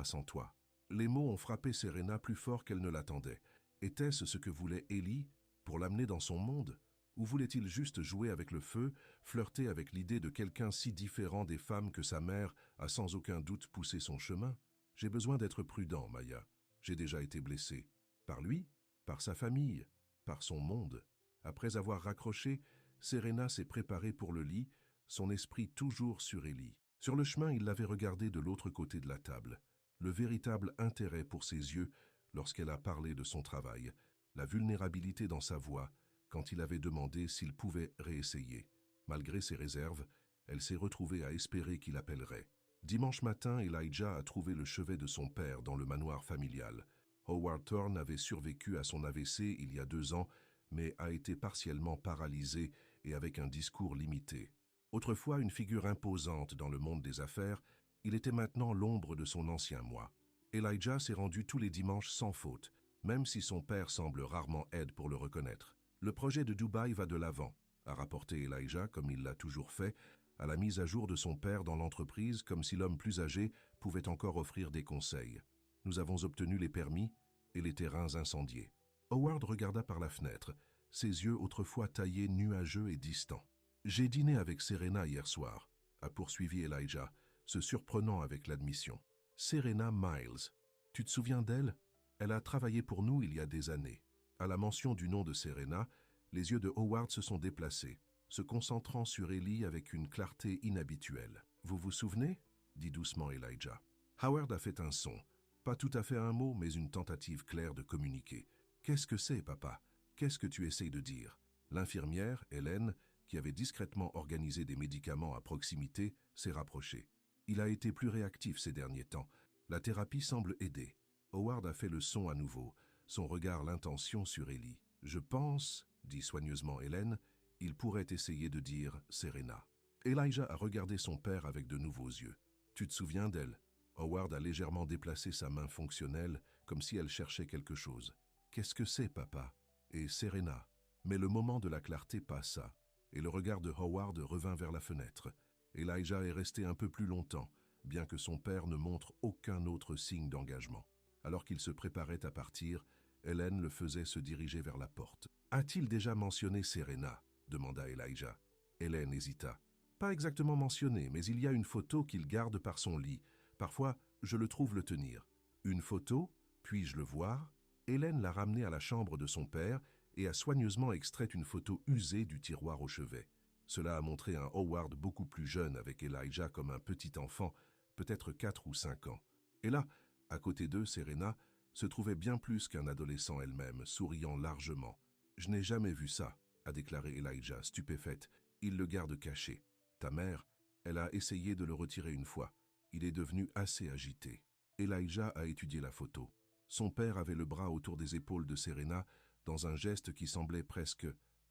sans toi. Les mots ont frappé Serena plus fort qu'elle ne l'attendait. Était-ce ce que voulait Ellie pour l'amener dans son monde? Ou voulait-il juste jouer avec le feu, flirter avec l'idée de quelqu'un si différent des femmes que sa mère a sans aucun doute poussé son chemin? J'ai besoin d'être prudent, Maya. J'ai déjà été blessé. Par lui, par sa famille, par son monde. Après avoir raccroché, Serena s'est préparée pour le lit, son esprit toujours sur Ellie. Sur le chemin, il l'avait regardée de l'autre côté de la table. Le véritable intérêt pour ses yeux lorsqu'elle a parlé de son travail, la vulnérabilité dans sa voix quand il avait demandé s'il pouvait réessayer. Malgré ses réserves, elle s'est retrouvée à espérer qu'il appellerait. Dimanche matin, Elijah a trouvé le chevet de son père dans le manoir familial. Howard Thorne avait survécu à son AVC il y a 2 ans, mais a été partiellement paralysé et avec un discours limité. Autrefois une figure imposante dans le monde des affaires, il était maintenant l'ombre de son ancien moi. Elijah s'est rendu tous les dimanches sans faute, même si son père semble rarement aide pour le reconnaître. Le projet de Dubaï va de l'avant, a rapporté Elijah comme il l'a toujours fait, à la mise à jour de son père dans l'entreprise comme si l'homme plus âgé pouvait encore offrir des conseils. Nous avons obtenu les permis et les terrains incendiés. Howard regarda par la fenêtre, ses yeux autrefois taillés nuageux et distants. J'ai dîné avec Serena hier soir, a poursuivi Elijah, se surprenant avec l'admission. Serena Miles. Tu te souviens d'elle? Elle a travaillé pour nous il y a des années. À la mention du nom de Serena, les yeux de Howard se sont déplacés, se concentrant sur Ellie avec une clarté inhabituelle. Vous vous souvenez? Dit doucement Elijah. Howard a fait un son, pas tout à fait un mot, mais une tentative claire de communiquer. Qu'est-ce que c'est, papa? Qu'est-ce que tu essayes de dire? L'infirmière, Hélène, qui avait discrètement organisé des médicaments à proximité, s'est rapprochée. Il a été plus réactif ces derniers temps. La thérapie semble aider. Howard a fait le son à nouveau, son regard l'intention sur Ellie. Je pense, dit soigneusement Hélène, il pourrait essayer de dire Serena. Elijah a regardé son père avec de nouveaux yeux. Tu te souviens d'elle? Howard a légèrement déplacé sa main fonctionnelle, comme si elle cherchait quelque chose. Qu'est-ce que c'est, papa? Et Serena. Mais le moment de la clarté passa, et le regard de Howard revint vers la fenêtre. Elijah est resté un peu plus longtemps, bien que son père ne montre aucun autre signe d'engagement. Alors qu'il se préparait à partir, Hélène le faisait se diriger vers la porte. « A-t-il déjà mentionné Serena ?» demanda Elijah. Hélène hésita. « Pas exactement mentionné, mais il y a une photo qu'il garde par son lit. Parfois, je le trouve le tenir. »« Une photo? Puis-je le voir ?» Hélène l'a ramené à la chambre de son père et a soigneusement extrait une photo usée du tiroir au chevet. Cela a montré un Howard beaucoup plus jeune avec Elijah comme un petit enfant, peut-être 4 ou 5 ans. Et là, à côté d'eux, Serena se trouvait bien plus qu'un adolescent elle-même, souriant largement. « Je n'ai jamais vu ça, » a déclaré Elijah, stupéfaite. « Il le garde caché. Ta mère, elle a essayé de le retirer une fois. Il est devenu assez agité. » Elijah a étudié la photo. Son père avait le bras autour des épaules de Serena dans un geste qui semblait presque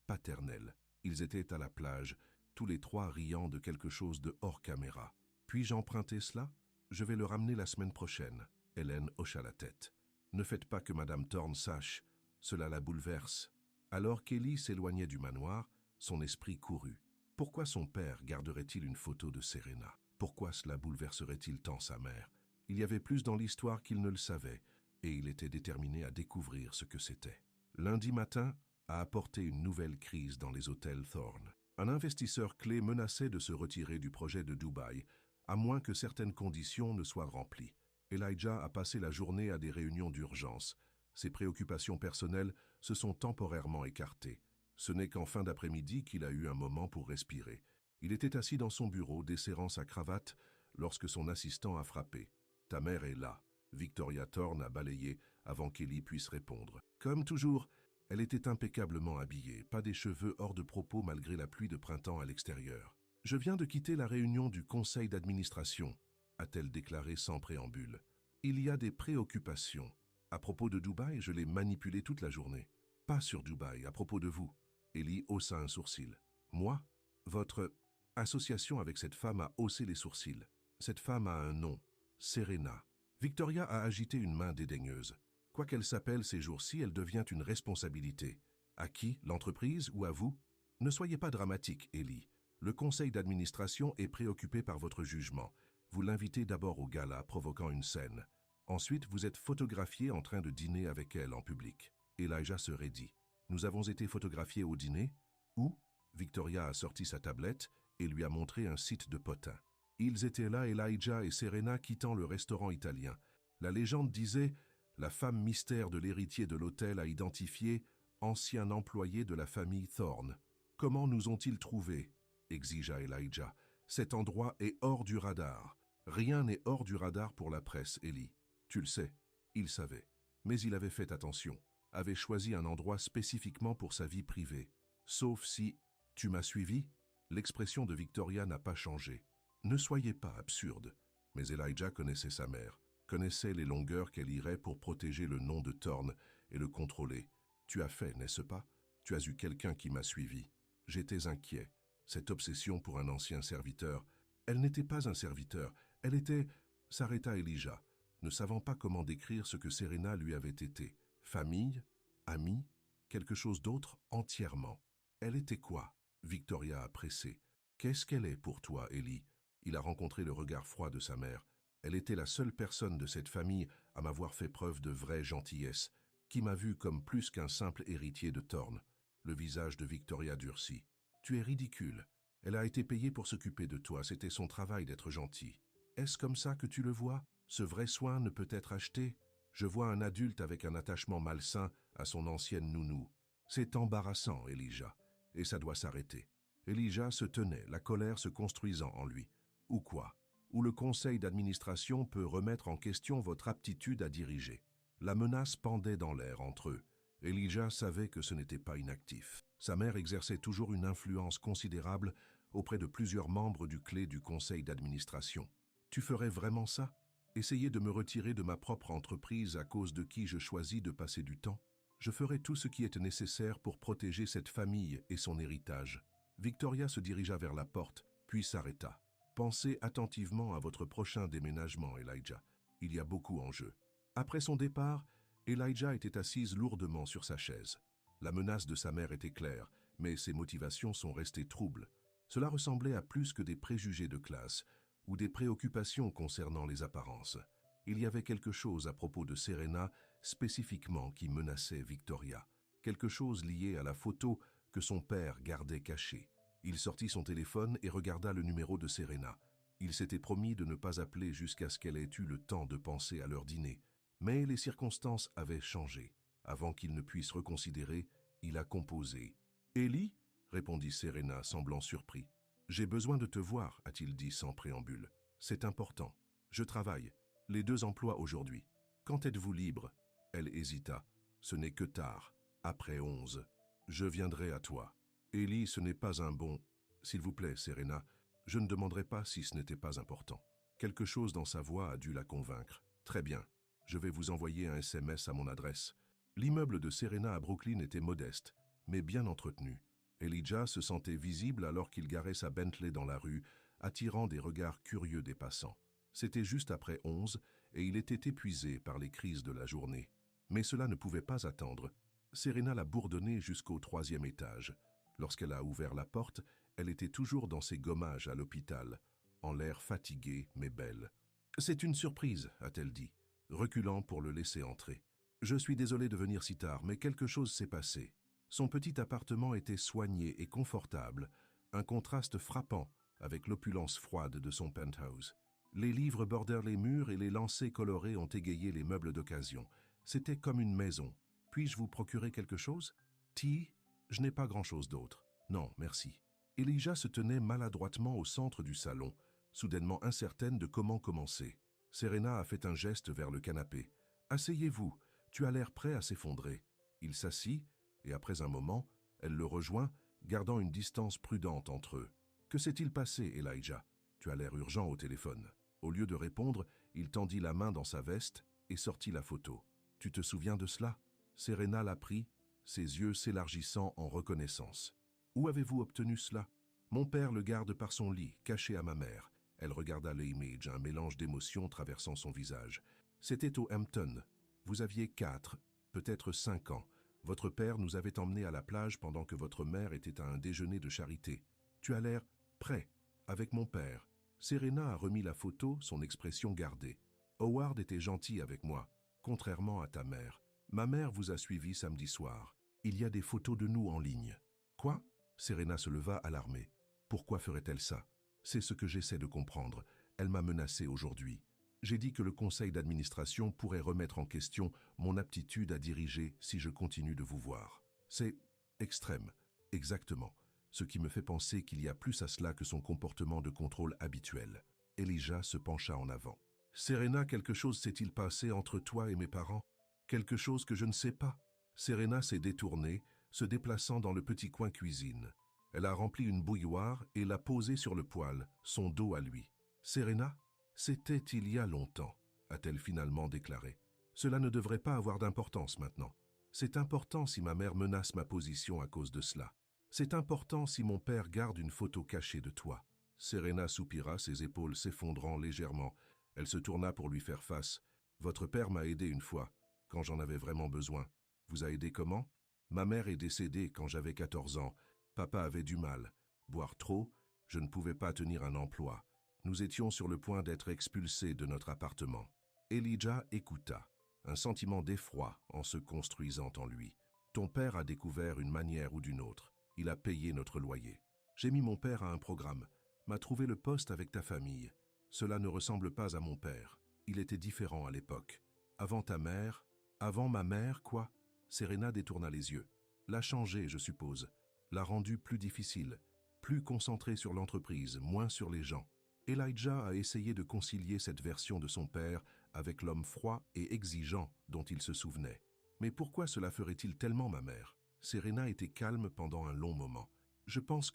paternel. Ils étaient à la plage, tous les trois riant de quelque chose de hors caméra. « Puis-je emprunter cela? Je vais le ramener la semaine prochaine. » Hélène hocha la tête. « Ne faites pas que Madame Thorne sache. Cela la bouleverse. » Alors qu'Ellie s'éloignait du manoir, son esprit courut. Pourquoi son père garderait-il une photo de Serena? Pourquoi cela bouleverserait-il tant sa mère? Il y avait plus dans l'histoire qu'il ne le savait, et il était déterminé à découvrir ce que c'était. Lundi matin a apporté une nouvelle crise dans les hôtels Thorne. Un investisseur clé menaçait de se retirer du projet de Dubaï, à moins que certaines conditions ne soient remplies. Elijah a passé la journée à des réunions d'urgence. Ses préoccupations personnelles se sont temporairement écartées. Ce n'est qu'en fin d'après-midi qu'il a eu un moment pour respirer. Il était assis dans son bureau, desserrant sa cravate, lorsque son assistant a frappé. « Ta mère est là. » Victoria Thorne a balayé avant qu'Ellie puisse répondre. Comme toujours, elle était impeccablement habillée, pas des cheveux hors de propos malgré la pluie de printemps à l'extérieur. « Je viens de quitter la réunion du conseil d'administration », a-t-elle déclaré sans préambule. « Il y a des préoccupations. À propos de Dubaï, je l'ai manipulé toute la journée. Pas sur Dubaï, à propos de vous. » Ellie haussa un sourcil. « Moi ? Votre association avec cette femme a haussé les sourcils. Cette femme a un nom, Serena. » Victoria a agité une main dédaigneuse. Quoi qu'elle s'appelle ces jours-ci, elle devient une responsabilité. À qui? L'entreprise ou à vous? Ne soyez pas dramatique, Ellie. Le conseil d'administration est préoccupé par votre jugement. Vous l'invitez d'abord au gala, provoquant une scène. Ensuite, vous êtes photographié en train de dîner avec elle en public. Elijah se raidit. Nous avons été photographiés au dîner? Où? Victoria a sorti sa tablette et lui a montré un site de potins. Ils étaient là, Elijah et Serena quittant le restaurant italien. La légende disait « La femme mystère de l'héritier de l'hôtel a identifié ancien employé de la famille Thorne. Comment nous ont-ils trouvés ?» exigea Elijah. « Cet endroit est hors du radar. Rien n'est hors du radar pour la presse, Ellie. Tu le sais. » Il savait. Mais il avait fait attention, avait choisi un endroit spécifiquement pour sa vie privée. Sauf si « Tu m'as suivi ?» L'expression de Victoria n'a pas changé. Ne soyez pas absurde. Mais Elijah connaissait sa mère, connaissait les longueurs qu'elle irait pour protéger le nom de Thorne et le contrôler. Tu as fait, n'est-ce pas? Tu as eu quelqu'un qui m'a suivi. J'étais inquiet. Cette obsession pour un ancien serviteur, elle n'était pas un serviteur, elle était... S'arrêta Elijah, ne savant pas comment décrire ce que Serena lui avait été. Famille? Amie? Quelque chose d'autre entièrement. Elle était quoi? Victoria a pressé. Qu'est-ce qu'elle est pour toi, Ellie? Il a rencontré le regard froid de sa mère. Elle était la seule personne de cette famille à m'avoir fait preuve de vraie gentillesse, qui m'a vu comme plus qu'un simple héritier de Thorne. Le visage de Victoria durcit. Tu es ridicule. Elle a été payée pour s'occuper de toi, c'était son travail d'être gentil. Est-ce comme ça que tu le vois? Ce vrai soin ne peut être acheté? Je vois un adulte avec un attachement malsain à son ancienne nounou. C'est embarrassant, Elijah, et ça doit s'arrêter. Elijah se tenait, la colère se construisant en lui. Ou quoi? Ou le conseil d'administration peut remettre en question votre aptitude à diriger. La menace pendait dans l'air entre eux. Elijah savait que ce n'était pas inactif. Sa mère exerçait toujours une influence considérable auprès de plusieurs membres du clé du conseil d'administration. Tu ferais vraiment ça? Essayer de me retirer de ma propre entreprise à cause de qui je choisis de passer du temps? Je ferai tout ce qui est nécessaire pour protéger cette famille et son héritage. Victoria se dirigea vers la porte, puis s'arrêta. Pensez attentivement à votre prochain déménagement, Elijah. Il y a beaucoup en jeu. Après son départ, Elijah était assise lourdement sur sa chaise. La menace de sa mère était claire, mais ses motivations sont restées troubles. Cela ressemblait à plus que des préjugés de classe ou des préoccupations concernant les apparences. Il y avait quelque chose à propos de Serena spécifiquement qui menaçait Victoria. Quelque chose lié à la photo que son père gardait cachée. Il sortit son téléphone et regarda le numéro de Serena. Il s'était promis de ne pas appeler jusqu'à ce qu'elle ait eu le temps de penser à leur dîner. Mais les circonstances avaient changé. Avant qu'il ne puisse reconsidérer, il a composé. « Ellie ?» répondit Serena, semblant surpris. « J'ai besoin de te voir, a-t-il dit sans préambule. C'est important. Je travaille. Les 2 emplois aujourd'hui. Quand êtes-vous libre ?» Elle hésita. « Ce n'est que tard. Après 11. Je viendrai à toi. » Ellie, ce n'est pas un bon... S'il vous plaît, Serena, je ne demanderai pas si ce n'était pas important. Quelque chose dans sa voix a dû la convaincre. Très bien. Je vais vous envoyer un SMS à mon adresse. L'immeuble de Serena à Brooklyn était modeste, mais bien entretenu. Elijah se sentait visible alors qu'il garait sa Bentley dans la rue, attirant des regards curieux des passants. C'était juste après 11 et il était épuisé par les crises de la journée. Mais cela ne pouvait pas attendre. Serena l'a bourdonné jusqu'au 3e étage. Lorsqu'elle a ouvert la porte, elle était toujours dans ses gommages à l'hôpital, en l'air fatiguée mais belle. « C'est une surprise », a-t-elle dit, reculant pour le laisser entrer. « Je suis désolée de venir si tard, mais quelque chose s'est passé. » Son petit appartement était soigné et confortable, un contraste frappant avec l'opulence froide de son penthouse. Les livres bordèrent les murs et les lancers colorés ont égayé les meubles d'occasion. C'était comme une maison. « Puis-je vous procurer quelque chose ?»« Tea ? Je n'ai pas grand-chose d'autre. »« Non, merci. » Elijah se tenait maladroitement au centre du salon, soudainement incertaine de comment commencer. Serena a fait un geste vers le canapé. « Asseyez-vous, tu as l'air prêt à s'effondrer. » Il s'assit, et après un moment, elle le rejoint, gardant une distance prudente entre eux. « Que s'est-il passé, Elijah? Tu as l'air urgent au téléphone. » Au lieu de répondre, il tendit la main dans sa veste et sortit la photo. « Tu te souviens de cela ?» Serena la prit, ses yeux s'élargissant en reconnaissance. « Où avez-vous obtenu cela ?»« Mon père le garde par son lit, caché à ma mère. » Elle regarda l'image, un mélange d'émotions traversant son visage. « C'était au Hampton. Vous aviez 4, peut-être 5 ans. Votre père nous avait emmenés à la plage pendant que votre mère était à un déjeuner de charité. Tu as l'air prêt, avec mon père. » Serena a remis la photo, son expression gardée. « Howard était gentil avec moi, contrairement à ta mère. Ma mère vous a suivi samedi soir. Il y a des photos de nous en ligne. » « Quoi ?» Serena se leva alarmée. « Pourquoi ferait-elle ça ? C'est ce que j'essaie de comprendre. Elle m'a menacé aujourd'hui. J'ai dit que le conseil d'administration pourrait remettre en question mon aptitude à diriger si je continue de vous voir. C'est extrême, exactement. Ce qui me fait penser qu'il y a plus à cela que son comportement de contrôle habituel. » Elijah se pencha en avant. « Serena, quelque chose s'est-il passé entre toi et mes parents? Quelque chose que je ne sais pas. » Serena s'est détournée, se déplaçant dans le petit coin cuisine. Elle a rempli une bouilloire et l'a posée sur le poêle, son dos à lui. « Serena, c'était il y a longtemps, » a-t-elle finalement déclaré. « Cela ne devrait pas avoir d'importance maintenant. C'est important si ma mère menace ma position à cause de cela. C'est important si mon père garde une photo cachée de toi. » Serena soupira, ses épaules s'effondrant légèrement. Elle se tourna pour lui faire face. « Votre père m'a aidé une fois, quand j'en avais vraiment besoin. » « Vous a aidé comment? » « Ma mère est décédée quand j'avais 14 ans. Papa avait du mal. Boire trop, je ne pouvais pas tenir un emploi. Nous étions sur le point d'être expulsés de notre appartement. » Elijah écouta, un sentiment d'effroi en se construisant en lui. « Ton père a découvert une manière ou d'une autre. Il a payé notre loyer. J'ai mis mon père à un programme, m'a trouvé le poste avec ta famille. Cela ne ressemble pas à mon père. Il était différent à l'époque. Avant ta mère, avant ma mère, quoi ?» Serena détourna les yeux. « L'a changé, je suppose. L'a rendu plus difficile, plus concentré sur l'entreprise, moins sur les gens. » Elijah a essayé de concilier cette version de son père avec l'homme froid et exigeant dont il se souvenait. Mais pourquoi cela ferait-il tellement ma mère? Serena était calme pendant un long moment. « Je pense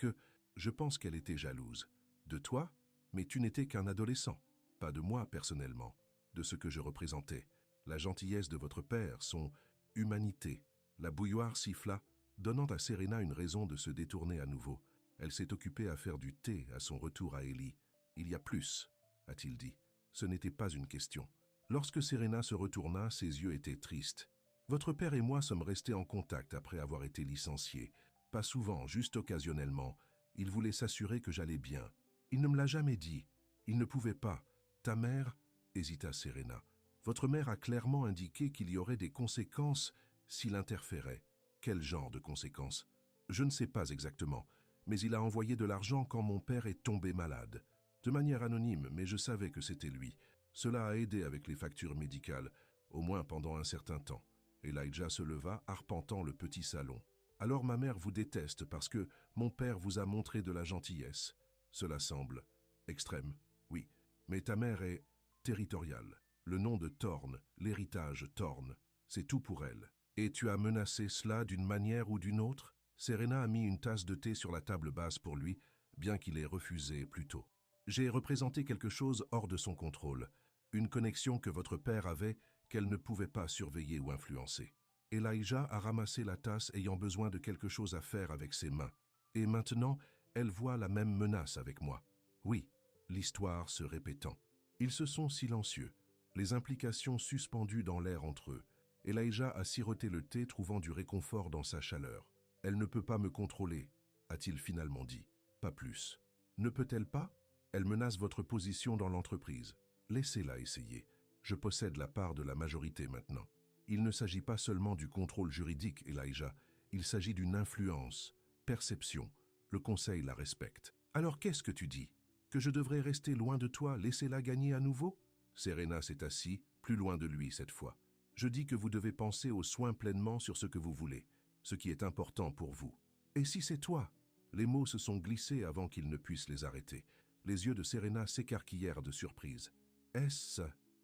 qu'elle était jalouse. De toi? Mais tu n'étais qu'un adolescent. Pas de moi personnellement, de ce que je représentais. La gentillesse de votre père, son humanité. » La bouilloire siffla, donnant à Serena une raison de se détourner à nouveau. Elle s'est occupée à faire du thé à son retour à Ellie. « Il y a plus, » a-t-il dit. Ce n'était pas une question. Lorsque Serena se retourna, ses yeux étaient tristes. « Votre père et moi sommes restés en contact après avoir été licenciés. Pas souvent, juste occasionnellement. Il voulait s'assurer que j'allais bien. Il ne me l'a jamais dit. Il ne pouvait pas. Ta mère » hésita Serena. « Votre mère a clairement indiqué qu'il y aurait des conséquences s'il interférait. » « Quel genre de conséquences? » « Je ne sais pas exactement, mais il a envoyé de l'argent quand mon père est tombé malade. De manière anonyme, mais je savais que c'était lui. Cela a aidé avec les factures médicales, au moins pendant un certain temps. » Elijah se leva, arpentant le petit salon. « Alors ma mère vous déteste parce que mon père vous a montré de la gentillesse. Cela semble extrême, oui, mais ta mère est territoriale. Le nom de Thorne, l'héritage Thorne, c'est tout pour elle. Et tu as menacé cela d'une manière ou d'une autre ?» Serena a mis une tasse de thé sur la table basse pour lui, bien qu'il ait refusé plus tôt. « J'ai représenté quelque chose hors de son contrôle, une connexion que votre père avait qu'elle ne pouvait pas surveiller ou influencer. » Elijah a ramassé la tasse ayant besoin de quelque chose à faire avec ses mains. Et maintenant, elle voit la même menace avec moi. Oui, l'histoire se répétant. Ils se sont silencieux, les implications suspendues dans l'air entre eux. Elijah a siroté le thé, trouvant du réconfort dans sa chaleur. « Elle ne peut pas me contrôler, » a-t-il finalement dit. « Pas plus. »« Ne peut-elle pas? Elle menace votre position dans l'entreprise. Laissez-la essayer. Je possède la part de la majorité maintenant. » Il ne s'agit pas seulement du contrôle juridique, Elijah. Il s'agit d'une influence, perception. Le conseil la respecte. « Alors qu'est-ce que tu dis? Que je devrais rester loin de toi, laisser-la gagner à nouveau ?» Serena s'est assise, plus loin de lui cette fois. « Je dis que vous devez penser aux soins pleinement sur ce que vous voulez, ce qui est important pour vous. Et si c'est toi ?» Les mots se sont glissés avant qu'il ne puisse les arrêter. Les yeux de Serena s'écarquillèrent de surprise. « Est-ce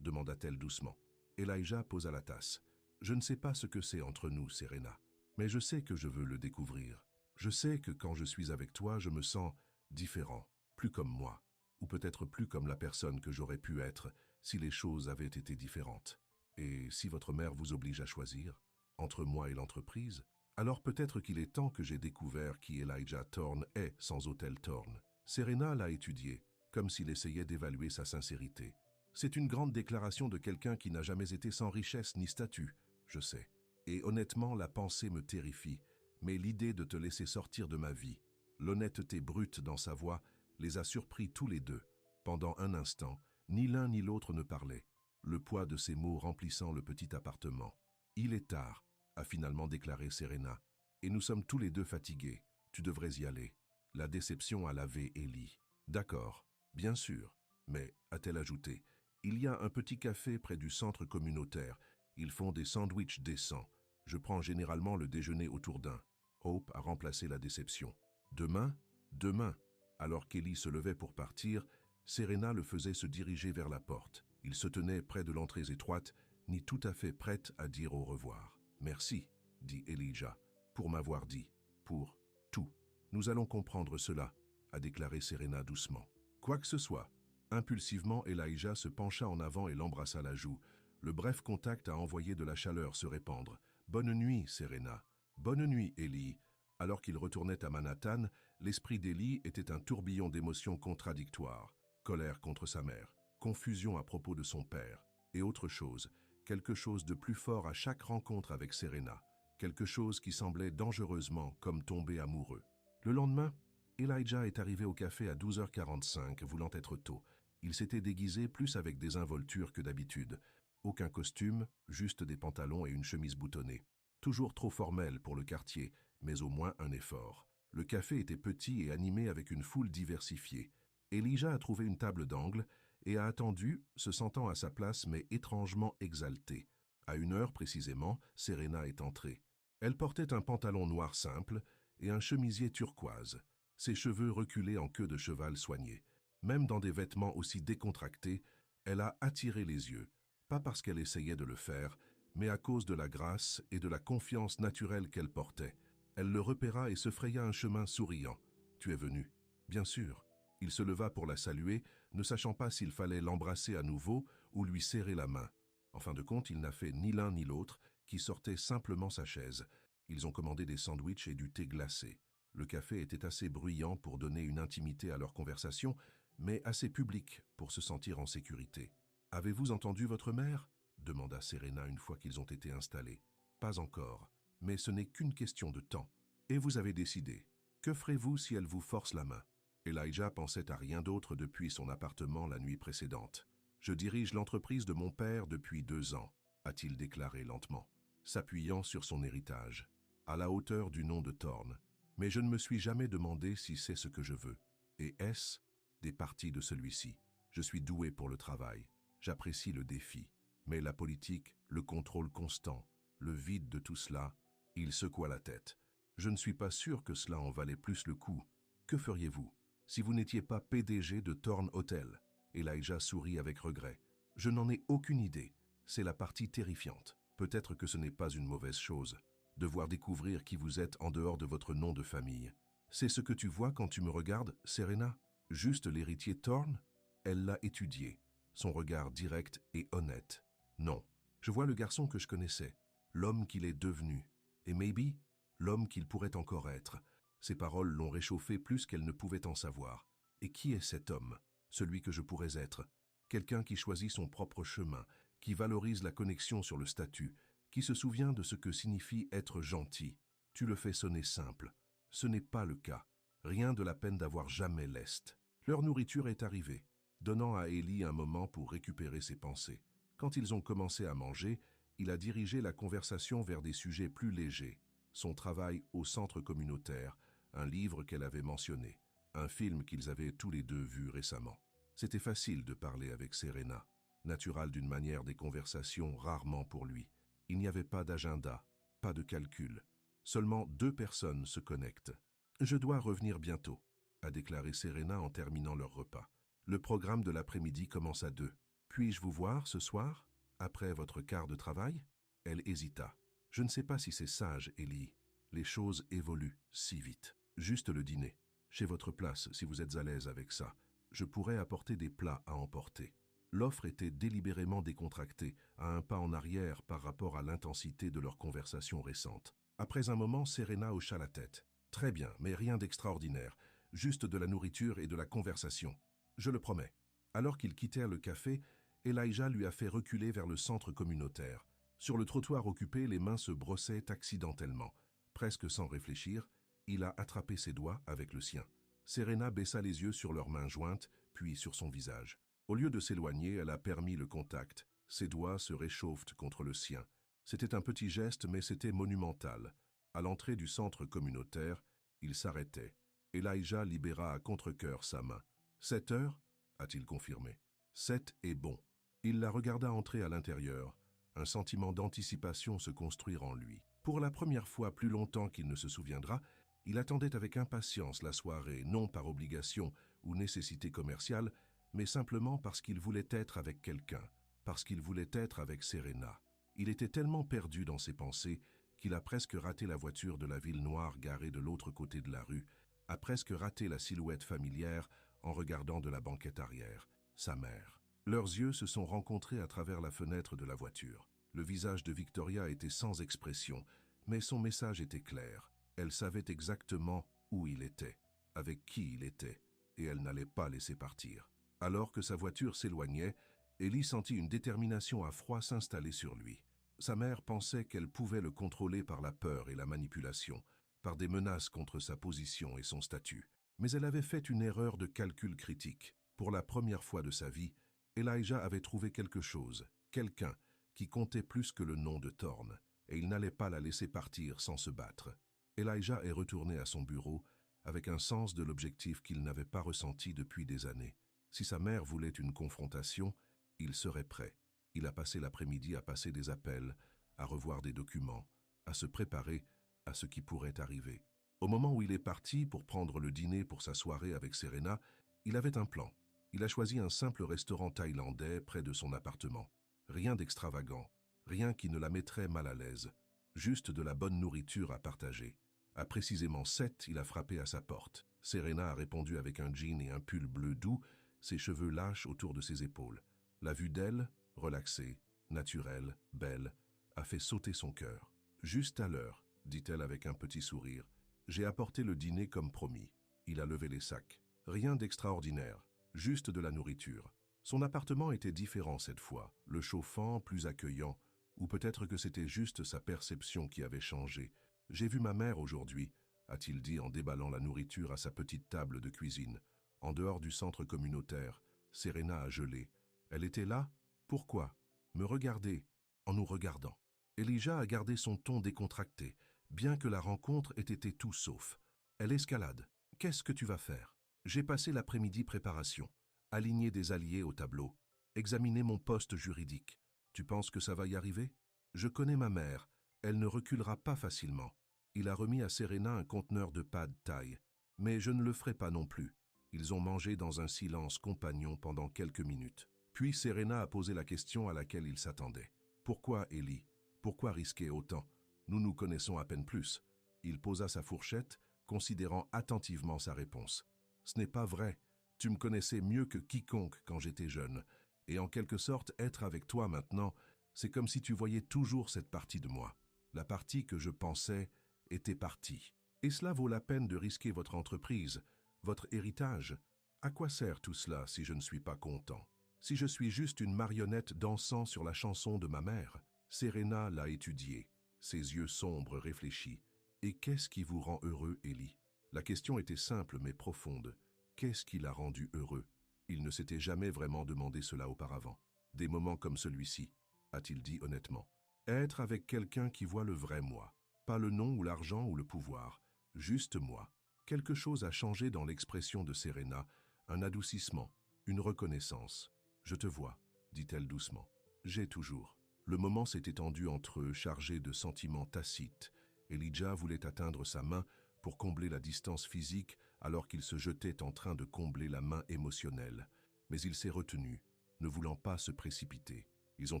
demanda-t-elle doucement. Elijah posa la tasse. Je ne sais pas ce que c'est entre nous, Serena, mais je sais que je veux le découvrir. Je sais que quand je suis avec toi, je me sens différent, plus comme moi, ou peut-être plus comme la personne que j'aurais pu être si les choses avaient été différentes. Et si votre mère vous oblige à choisir, entre moi et l'entreprise, alors peut-être qu'il est temps que j'ai découvert qui Elijah Thorne est sans Hôtel Thorne. Serena l'a étudié, comme s'il essayait d'évaluer sa sincérité. C'est une grande déclaration de quelqu'un qui n'a jamais été sans richesse ni statut, je sais. Et honnêtement, la pensée me terrifie, mais l'idée de te laisser sortir de ma vie, l'honnêteté brute dans sa voix, les a surpris tous les deux. Pendant un instant, ni l'un ni l'autre ne parlait, le poids de ses mots remplissant le petit appartement. « Il est tard », a finalement déclaré Serena, « et nous sommes tous les deux fatigués. Tu devrais y aller. » La déception a lavé Ellie. « D'accord, bien sûr, mais, a-t-elle ajouté, il y a un petit café près du centre communautaire. Ils font des sandwichs décents. Je prends généralement le déjeuner autour d'un. » Hope a remplacé la déception. « Demain ? Demain !» Alors qu'Ellie se levait pour partir, Serena le faisait se diriger vers la porte. Il se tenait près de l'entrée étroite, ni tout à fait prête à dire au revoir. « Merci, » dit Elijah, « pour m'avoir dit, pour tout. Nous allons comprendre cela, » a déclaré Serena doucement. Quoi que ce soit. Impulsivement, Elijah se pencha en avant et l'embrassa la joue. Le bref contact a envoyé de la chaleur se répandre. « Bonne nuit, Serena. »« Bonne nuit, Ellie. » Alors qu'il retournait à Manhattan, l'esprit d'Ellie était un tourbillon d'émotions contradictoires. Colère contre sa mère, confusion à propos de son père, et autre chose, quelque chose de plus fort à chaque rencontre avec Serena, quelque chose qui semblait dangereusement comme tomber amoureux. Le lendemain, Elijah est arrivé au café à 12h45, voulant être tôt. Il s'était déguisé plus avec des involtures que d'habitude. Aucun costume, juste des pantalons et une chemise boutonnée. Toujours trop formel pour le quartier, mais au moins un effort. Le café était petit et animé avec une foule diversifiée. Elijah a trouvé une table d'angle et a attendu, se sentant à sa place mais étrangement exalté. À 1h précisément, Serena est entrée. Elle portait un pantalon noir simple et un chemisier turquoise, ses cheveux reculés en queue de cheval soignée. Même dans des vêtements aussi décontractés, elle a attiré les yeux, pas parce qu'elle essayait de le faire, mais à cause de la grâce et de la confiance naturelle qu'elle portait. Elle le repéra et se fraya un chemin souriant. « Tu es venu ?»« Bien sûr. » Il se leva pour la saluer, ne sachant pas s'il fallait l'embrasser à nouveau ou lui serrer la main. En fin de compte, il n'a fait ni l'un ni l'autre, qui sortait simplement sa chaise. Ils ont commandé des sandwichs et du thé glacé. Le café était assez bruyant pour donner une intimité à leur conversation, mais assez public pour se sentir en sécurité. « Avez-vous entendu votre mère ?» demanda Serena une fois qu'ils ont été installés. « Pas encore, mais ce n'est qu'une question de temps. Et vous avez décidé. Que ferez-vous si elle vous force la main ?» Elijah pensait à rien d'autre depuis son appartement la nuit précédente. « Je dirige l'entreprise de mon père depuis 2 ans, » a-t-il déclaré lentement, s'appuyant sur son héritage, à la hauteur du nom de Thorne. « Mais je ne me suis jamais demandé si c'est ce que je veux. Et est-ce des parties de celui-ci? Je suis doué pour le travail. J'apprécie le défi. Mais la politique, le contrôle constant, le vide de tout cela, il secoua la tête. Je ne suis pas sûr que cela en valait plus le coup. Que feriez-vous si vous n'étiez pas PDG de Thorne Hotel? » Elijah sourit avec regret. « Je n'en ai aucune idée. C'est la partie terrifiante. Peut-être que ce n'est pas une mauvaise chose. Devoir découvrir qui vous êtes en dehors de votre nom de famille. C'est ce que tu vois quand tu me regardes, Serena? Juste l'héritier Thorne ?» Elle l'a étudié, son regard direct et honnête. « Non, je vois le garçon que je connaissais, l'homme qu'il est devenu, et maybe, l'homme qu'il pourrait encore être. » Ses paroles l'ont réchauffé plus qu'elle ne pouvait en savoir. Et qui est cet homme, celui que je pourrais être? Quelqu'un qui choisit son propre chemin, qui valorise la connexion sur le statut, qui se souvient de ce que signifie être gentil. Tu le fais sonner simple. Ce n'est pas le cas. Rien de la peine d'avoir jamais l'est. Leur nourriture est arrivée, donnant à Ellie un moment pour récupérer ses pensées. Quand ils ont commencé à manger, il a dirigé la conversation vers des sujets plus légers. Son travail au centre communautaire, un livre qu'elle avait mentionné, un film qu'ils avaient tous les deux vu récemment. C'était facile de parler avec Serena, naturel d'une manière des conversations rarement pour lui. Il n'y avait pas d'agenda, pas de calcul. Seulement 2 personnes se connectent. « Je dois revenir bientôt », a déclaré Serena en terminant leur repas. « Le programme de l'après-midi commence à 2. Puis-je vous voir ce soir, après votre quart de travail? Elle hésita. Je ne sais pas si c'est sage, Ellie. Les choses évoluent si vite. Juste le dîner. Chez votre place, si vous êtes à l'aise avec ça. Je pourrais apporter des plats à emporter. L'offre était délibérément décontractée, à un pas en arrière par rapport à l'intensité de leur conversation récente. Après un moment, Serena hocha la tête. Très bien, mais rien d'extraordinaire. Juste de la nourriture et de la conversation. Je le promets. Alors qu'ils quittèrent le café, Elijah lui a fait reculer vers le centre communautaire. Sur le trottoir occupé, les mains se brossaient accidentellement. Presque sans réfléchir, il a attrapé ses doigts avec le sien. Serena baissa les yeux sur leurs mains jointes, puis sur son visage. Au lieu de s'éloigner, elle a permis le contact. Ses doigts se réchauffent contre le sien. C'était un petit geste, mais c'était monumental. À l'entrée du centre communautaire, il s'arrêtait. Elijah libéra à contre-cœur sa main. « 7 heures » a-t-il confirmé. « 7 est bon. » Il la regarda entrer à l'intérieur. Un sentiment d'anticipation se construire en lui. Pour la première fois plus longtemps qu'il ne se souviendra, il attendait avec impatience la soirée, non par obligation ou nécessité commerciale, mais simplement parce qu'il voulait être avec quelqu'un, parce qu'il voulait être avec Serena. Il était tellement perdu dans ses pensées qu'il a presque raté la voiture de la ville noire garée de l'autre côté de la rue, a presque raté la silhouette familière en regardant de la banquette arrière, sa mère. Leurs yeux se sont rencontrés à travers la fenêtre de la voiture. Le visage de Victoria était sans expression, mais son message était clair. Elle savait exactement où il était, avec qui il était, et elle n'allait pas laisser partir. Alors que sa voiture s'éloignait, Ellie sentit une détermination à froid s'installer sur lui. Sa mère pensait qu'elle pouvait le contrôler par la peur et la manipulation, par des menaces contre sa position et son statut. Mais elle avait fait une erreur de calcul critique. Pour la première fois de sa vie, Elijah avait trouvé quelque chose, quelqu'un, qui comptait plus que le nom de Thorne, et il n'allait pas la laisser partir sans se battre. Elijah est retourné à son bureau avec un sens de l'objectif qu'il n'avait pas ressenti depuis des années. Si sa mère voulait une confrontation, il serait prêt. Il a passé l'après-midi à passer des appels, à revoir des documents, à se préparer à ce qui pourrait arriver. Au moment où il est parti pour prendre le dîner pour sa soirée avec Serena, il avait un plan. Il a choisi un simple restaurant thaïlandais près de son appartement. Rien d'extravagant, rien qui ne la mettrait mal à l'aise. Juste de la bonne nourriture à partager. À précisément 7, il a frappé à sa porte. Serena a répondu avec un jean et un pull bleu doux, ses cheveux lâches autour de ses épaules. La vue d'elle, relaxée, naturelle, belle, a fait sauter son cœur. « Juste à l'heure », dit-elle avec un petit sourire. « J'ai apporté le dîner comme promis. » Il a levé les sacs. Rien d'extraordinaire, juste de la nourriture. Son appartement était différent cette fois, le chauffant, plus accueillant, ou peut-être que c'était juste sa perception qui avait changé. « J'ai vu ma mère aujourd'hui », a-t-il dit en déballant la nourriture à sa petite table de cuisine. En dehors du centre communautaire, Serena a gelé. Elle était là? Pourquoi? Me regarder, en nous regardant. Elijah a gardé son ton décontracté, bien que la rencontre ait été tout sauf. Elle escalade. Qu'est-ce que tu vas faire? J'ai passé l'après-midi préparation, aligner des alliés au tableau, examiner mon poste juridique. Tu penses que ça va y arriver? Je connais ma mère, elle ne reculera pas facilement. Il a remis à Serena un conteneur de pad thaï, mais je ne le ferai pas non plus. Ils ont mangé dans un silence compagnon pendant quelques minutes. Puis Serena a posé la question à laquelle il s'attendait. Pourquoi, Ellie? Pourquoi risquer autant? Nous nous connaissons à peine plus. Il posa sa fourchette, considérant attentivement sa réponse. Ce n'est pas vrai. Tu me connaissais mieux que quiconque quand j'étais jeune. Et en quelque sorte, être avec toi maintenant, c'est comme si tu voyais toujours cette partie de moi. La partie que je pensais était partie. Et cela vaut la peine de risquer votre entreprise, votre héritage. À quoi sert tout cela si je ne suis pas content? Si je suis juste une marionnette dansant sur la chanson de ma mère? Serena l'a étudié, ses yeux sombres réfléchis. Et qu'est-ce qui vous rend heureux, Ellie? La question était simple mais profonde. Qu'est-ce qui l'a rendu heureux? Il ne s'était jamais vraiment demandé cela auparavant. Des moments comme celui-ci, a-t-il dit honnêtement. Être avec quelqu'un qui voit le vrai moi. Pas le nom ou l'argent ou le pouvoir, juste moi. Quelque chose a changé dans l'expression de Serena, un adoucissement, une reconnaissance. « Je te vois », dit-elle doucement. « J'ai toujours. » Le moment s'est étendu entre eux, chargé de sentiments tacites. Elijah voulait atteindre sa main pour combler la distance physique alors qu'il se jetait en train de combler la main émotionnelle. Mais il s'est retenu, ne voulant pas se précipiter. Ils ont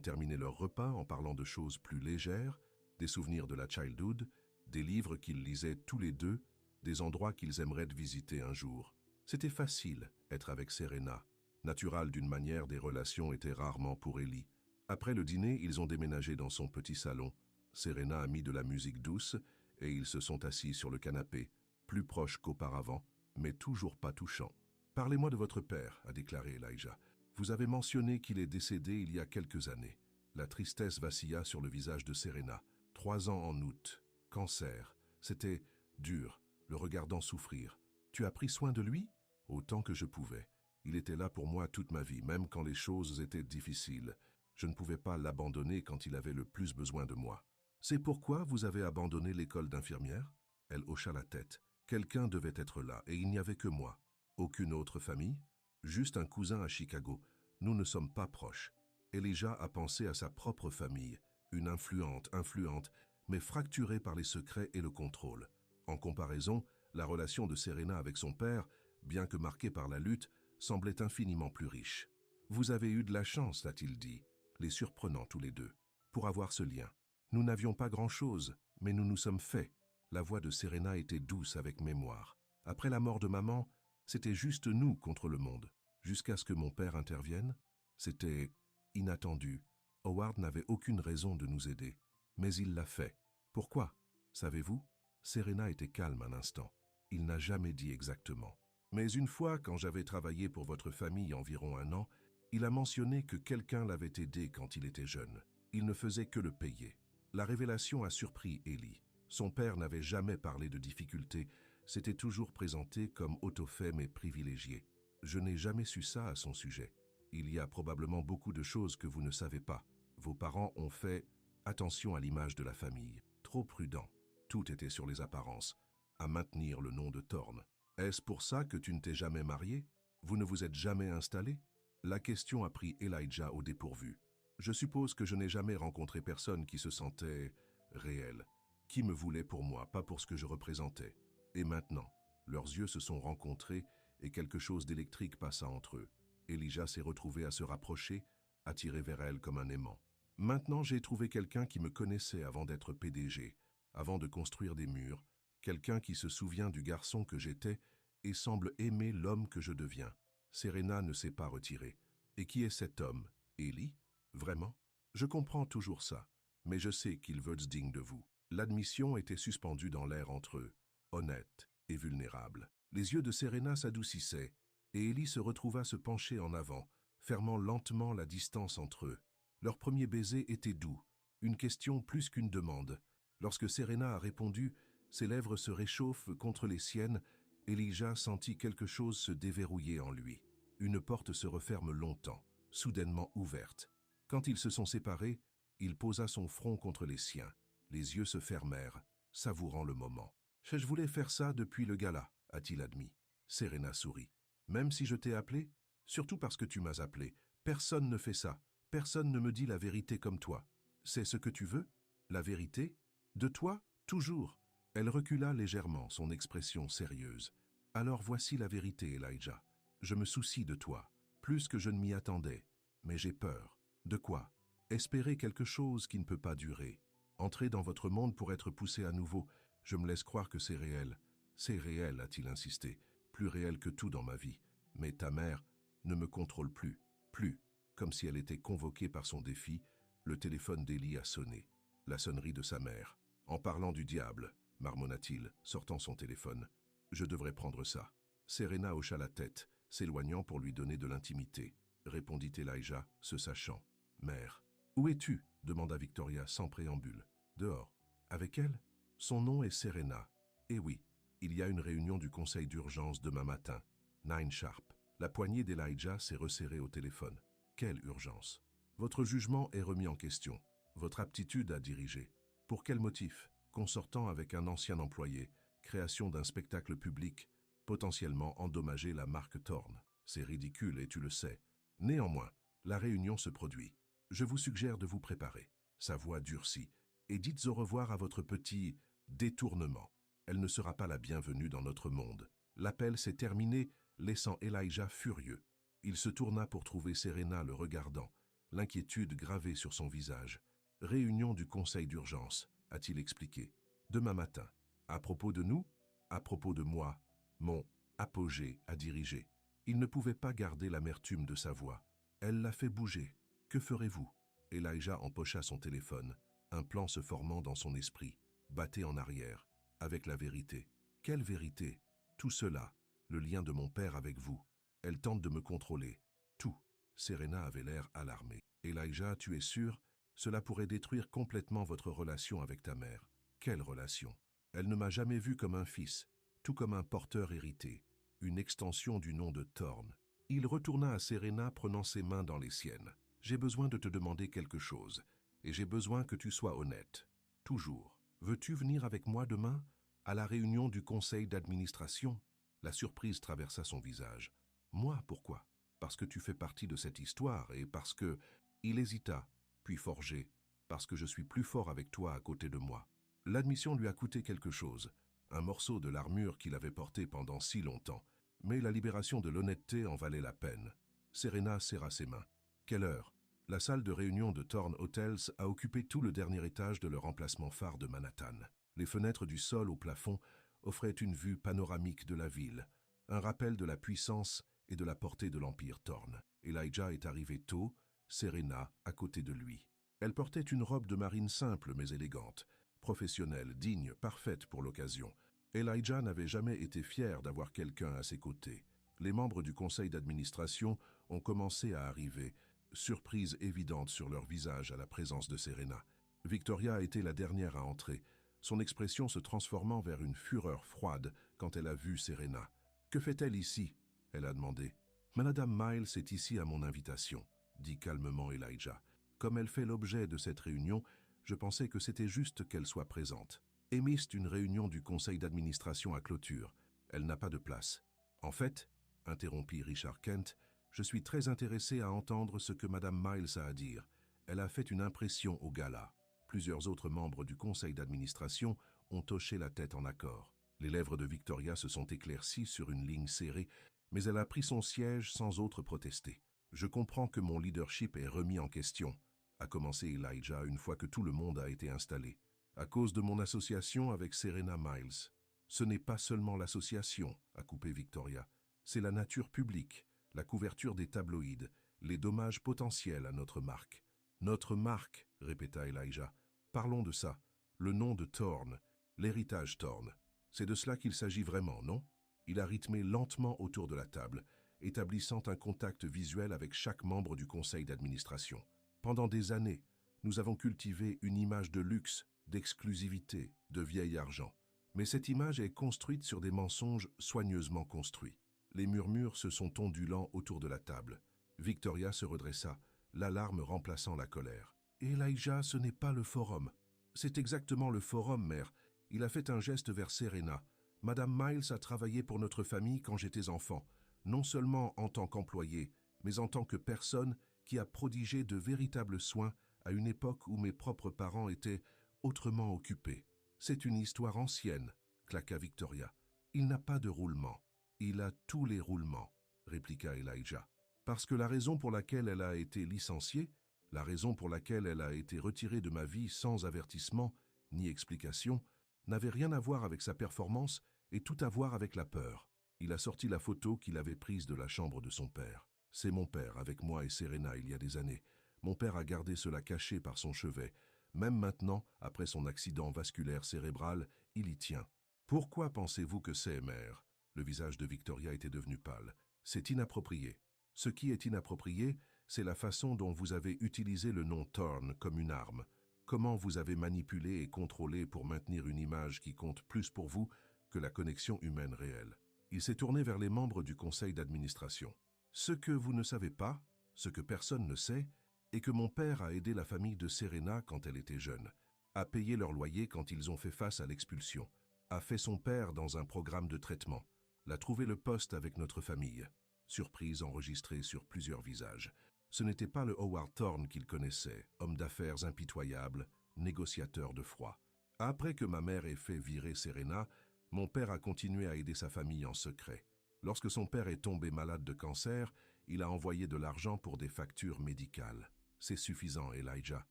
terminé leur repas en parlant de choses plus légères, des souvenirs de la childhood, des livres qu'ils lisaient tous les deux, des endroits qu'ils aimeraient visiter un jour. C'était facile, être avec Serena. Natural d'une manière, des relations étaient rarement pour Ellie. Après le dîner, ils ont déménagé dans son petit salon. Serena a mis de la musique douce et ils se sont assis sur le canapé, plus proches qu'auparavant, mais toujours pas touchants. « Parlez-moi de votre père », a déclaré Elijah. « Vous avez mentionné qu'il est décédé il y a quelques années. » La tristesse vacilla sur le visage de Serena. 3 ans en août. Cancer. C'était dur, le regardant souffrir. « Tu as pris soin de lui ?» « Autant que je pouvais. Il était là pour moi toute ma vie, même quand les choses étaient difficiles. Je ne pouvais pas l'abandonner quand il avait le plus besoin de moi. »« C'est pourquoi vous avez abandonné l'école d'infirmière ?» Elle hocha la tête. Quelqu'un devait être là, et il n'y avait que moi. Aucune autre famille? Juste un cousin à Chicago. Nous ne sommes pas proches. Elijah a pensé à sa propre famille, une influente, mais fracturée par les secrets et le contrôle. En comparaison, la relation de Serena avec son père, bien que marquée par la lutte, semblait infiniment plus riche. « Vous avez eu de la chance, a-t-il dit, les surprenant tous les deux, pour avoir ce lien. Nous n'avions pas grand-chose, mais nous nous sommes faits. » La voix de Serena était douce avec mémoire. Après la mort de maman, c'était juste nous contre le monde. Jusqu'à ce que mon père intervienne, c'était inattendu. Howard n'avait aucune raison de nous aider, mais il l'a fait. Pourquoi? Savez-vous? Serena était calme un instant. Il n'a jamais dit exactement. Mais une fois, quand j'avais travaillé pour votre famille environ 1 an, il a mentionné que quelqu'un l'avait aidé quand il était jeune. Il ne faisait que le payer. La révélation a surpris Ellie. Son père n'avait jamais parlé de difficultés, s'était toujours présenté comme autofait mais privilégié. Je n'ai jamais su ça à son sujet. Il y a probablement beaucoup de choses que vous ne savez pas. Vos parents ont fait attention à l'image de la famille, trop prudent. Tout était sur les apparences, à maintenir le nom de Thorne. Est-ce pour ça que tu ne t'es jamais marié? Vous ne vous êtes jamais installé? La question a pris Elijah au dépourvu. Je suppose que je n'ai jamais rencontré personne qui se sentait réel, qui me voulait pour moi, pas pour ce que je représentais. Et maintenant, leurs yeux se sont rencontrés et quelque chose d'électrique passa entre eux. Elijah s'est retrouvé à se rapprocher, attiré vers elle comme un aimant. Maintenant, j'ai trouvé quelqu'un qui me connaissait avant d'être PDG, avant de construire des murs, quelqu'un qui se souvient du garçon que j'étais et semble aimer l'homme que je deviens. Serena ne s'est pas retirée. Et qui est cet homme? Ellie? Vraiment? Je comprends toujours ça, mais je sais qu'il veut digne de vous. L'admission était suspendue dans l'air entre eux, honnête et vulnérable. Les yeux de Serena s'adoucissaient, et Ellie se retrouva se pencher en avant, fermant lentement la distance entre eux. Leur premier baiser était doux, une question plus qu'une demande. Lorsque Serena a répondu, ses lèvres se réchauffent contre les siennes, Elijah sentit quelque chose se déverrouiller en lui. Une porte se referme longtemps, soudainement ouverte. Quand ils se sont séparés, il posa son front contre les siens. Les yeux se fermèrent, savourant le moment. « Je voulais faire ça depuis le gala », a-t-il admis. Serena sourit. « Même si je t'ai appelé? Surtout parce que tu m'as appelé. Personne ne fait ça. Personne ne me dit la vérité comme toi. C'est ce que tu veux? La vérité? De toi? Toujours ?» Elle recula légèrement, son expression sérieuse. « Alors voici la vérité, Elijah. Je me soucie de toi, plus que je ne m'y attendais. Mais j'ai peur. De quoi? Espérer quelque chose qui ne peut pas durer. Entrer dans votre monde pour être poussé à nouveau. Je me laisse croire que c'est réel. C'est réel, a-t-il insisté. Plus réel que tout dans ma vie. Mais ta mère ne me contrôle plus. Plus. Comme si elle était convoquée par son défi, le téléphone d'Ellie a sonné. La sonnerie de sa mère. En parlant du diable, marmonna-t-il, sortant son téléphone. Je devrais prendre ça. Serena hocha la tête, s'éloignant pour lui donner de l'intimité. Répondit Elijah, se sachant. Mère. Où es-tu? Demanda Victoria sans préambule. Dehors. Avec elle? Son nom est Serena. Eh oui, il y a une réunion du conseil d'urgence demain matin. 9 sharp. La poignée d'Elijah s'est resserrée au téléphone. Quelle urgence? Votre jugement est remis en question. Votre aptitude à diriger. Pour quel motif? Consortant avec un ancien employé. Création d'un spectacle public. Potentiellement endommager la marque Thorne. C'est ridicule et tu le sais. Néanmoins, la réunion se produit. Je vous suggère de vous préparer. Sa voix durcit. Et dites au revoir à votre petit détournement. Elle ne sera pas la bienvenue dans notre monde. L'appel s'est terminé, laissant Elijah furieux. Il se tourna pour trouver Serena le regardant, l'inquiétude gravée sur son visage. « Réunion du conseil d'urgence », a-t-il expliqué. « Demain matin. À propos de nous ? À propos de moi, mon apogée à diriger. » Il ne pouvait pas garder l'amertume de sa voix. Elle l'a fait bouger. « Que ferez-vous » Elijah empocha son téléphone. Un plan se formant dans son esprit. Battait en arrière. Avec la vérité. Quelle vérité? Tout cela, le lien de mon père avec vous. Elle tente de me contrôler. Tout. Serena avait l'air alarmée. Elijah, tu es sûr? Cela pourrait détruire complètement votre relation avec ta mère. Quelle relation? Elle ne m'a jamais vu comme un fils, tout comme un porteur hérité, une extension du nom de Thorne. Il retourna à Serena prenant ses mains dans les siennes. J'ai besoin de te demander quelque chose, et j'ai besoin que tu sois honnête. Toujours. Veux-tu venir avec moi demain, à la réunion du conseil d'administration? La surprise traversa son visage. Moi, pourquoi? Parce que tu fais partie de cette histoire et parce que... Il hésita, puis forgé, parce que je suis plus fort avec toi à côté de moi. L'admission lui a coûté quelque chose, un morceau de l'armure qu'il avait portée pendant si longtemps, mais la libération de l'honnêteté en valait la peine. Serena serra ses mains. Quelle heure? La salle de réunion de Thorne Hotels a occupé tout le dernier étage de leur emplacement phare de Manhattan. Les fenêtres du sol au plafond offraient une vue panoramique de la ville, un rappel de la puissance et de la portée de l'Empire Thorne. Elijah est arrivé tôt, Serena à côté de lui. Elle portait une robe de marine simple mais élégante, professionnelle, digne, parfaite pour l'occasion. Elijah n'avait jamais été fier d'avoir quelqu'un à ses côtés. Les membres du conseil d'administration ont commencé à arriver, surprise évidente sur leur visage à la présence de Serena. Victoria a été la dernière à entrer, son expression se transformant vers une fureur froide quand elle a vu Serena. « Que fait-elle ici ?» elle a demandé. « Madame Miles est ici à mon invitation », dit calmement Elijah. « Comme elle fait l'objet de cette réunion, je pensais que c'était juste qu'elle soit présente. Émiste une réunion du conseil d'administration à clôture. Elle n'a pas de place. En fait, interrompit Richard Kent, je suis très intéressé à entendre ce que Madame Miles a à dire. Elle a fait une impression au gala. » Plusieurs autres membres du conseil d'administration ont hoché la tête en accord. Les lèvres de Victoria se sont éclaircies sur une ligne serrée, mais elle a pris son siège sans autre protester. « Je comprends que mon leadership est remis en question, » a commencé Elijah une fois que tout le monde a été installé. « À cause de mon association avec Serena Miles. »« Ce n'est pas seulement l'association, » a coupé Victoria. « C'est la nature publique, la couverture des tabloïds, les dommages potentiels à notre marque. »« Notre marque, » répéta Elijah. « Parlons de ça. Le nom de Thorne, l'héritage Thorne. C'est de cela qu'il s'agit vraiment, non ?» Il a rythmé lentement autour de la table, établissant un contact visuel avec chaque membre du conseil d'administration. Pendant des années, nous avons cultivé une image de luxe, d'exclusivité, de vieil argent. Mais cette image est construite sur des mensonges soigneusement construits. Les murmures se sont ondulants autour de la table. Victoria se redressa, l'alarme remplaçant la colère. « Elijah, ce n'est pas le forum. »« C'est exactement le forum, mère. » Il a fait un geste vers Serena. « Madame Miles a travaillé pour notre famille quand j'étais enfant, non seulement en tant qu'employée, mais en tant que personne qui a prodigé de véritables soins à une époque où mes propres parents étaient autrement occupés. C'est une histoire ancienne, » claqua Victoria. « Il n'a pas de roulement. »« Il a tous les roulements, » répliqua Elijah. « Parce que la raison pour laquelle elle a été licenciée, la raison pour laquelle elle a été retirée de ma vie sans avertissement ni explication, n'avait rien à voir avec sa performance et tout à voir avec la peur. » Il a sorti la photo qu'il avait prise de la chambre de son père. « C'est mon père, avec moi et Serena il y a des années. Mon père a gardé cela caché par son chevet. Même maintenant, après son accident vasculaire cérébral, il y tient. »« Pourquoi pensez-vous que c'est, mère ?» Le visage de Victoria était devenu pâle. « C'est inapproprié. Ce qui est inapproprié, c'est la façon dont vous avez utilisé le nom Thorne comme une arme. Comment vous avez manipulé et contrôlé pour maintenir une image qui compte plus pour vous que la connexion humaine réelle. » Il s'est tourné vers les membres du conseil d'administration. « Ce que vous ne savez pas, ce que personne ne sait, est que mon père a aidé la famille de Serena quand elle était jeune, a payé leur loyer quand ils ont fait face à l'expulsion, a fait son père dans un programme de traitement, l'a trouvé le poste avec notre famille. » Surprise enregistrée sur plusieurs visages. Ce n'était pas le Howard Thorne qu'il connaissait, homme d'affaires impitoyable, négociateur de froid. Après que ma mère ait fait virer Serena, mon père a continué à aider sa famille en secret. Lorsque son père est tombé malade de cancer, il a envoyé de l'argent pour des factures médicales. C'est suffisant, Elijah,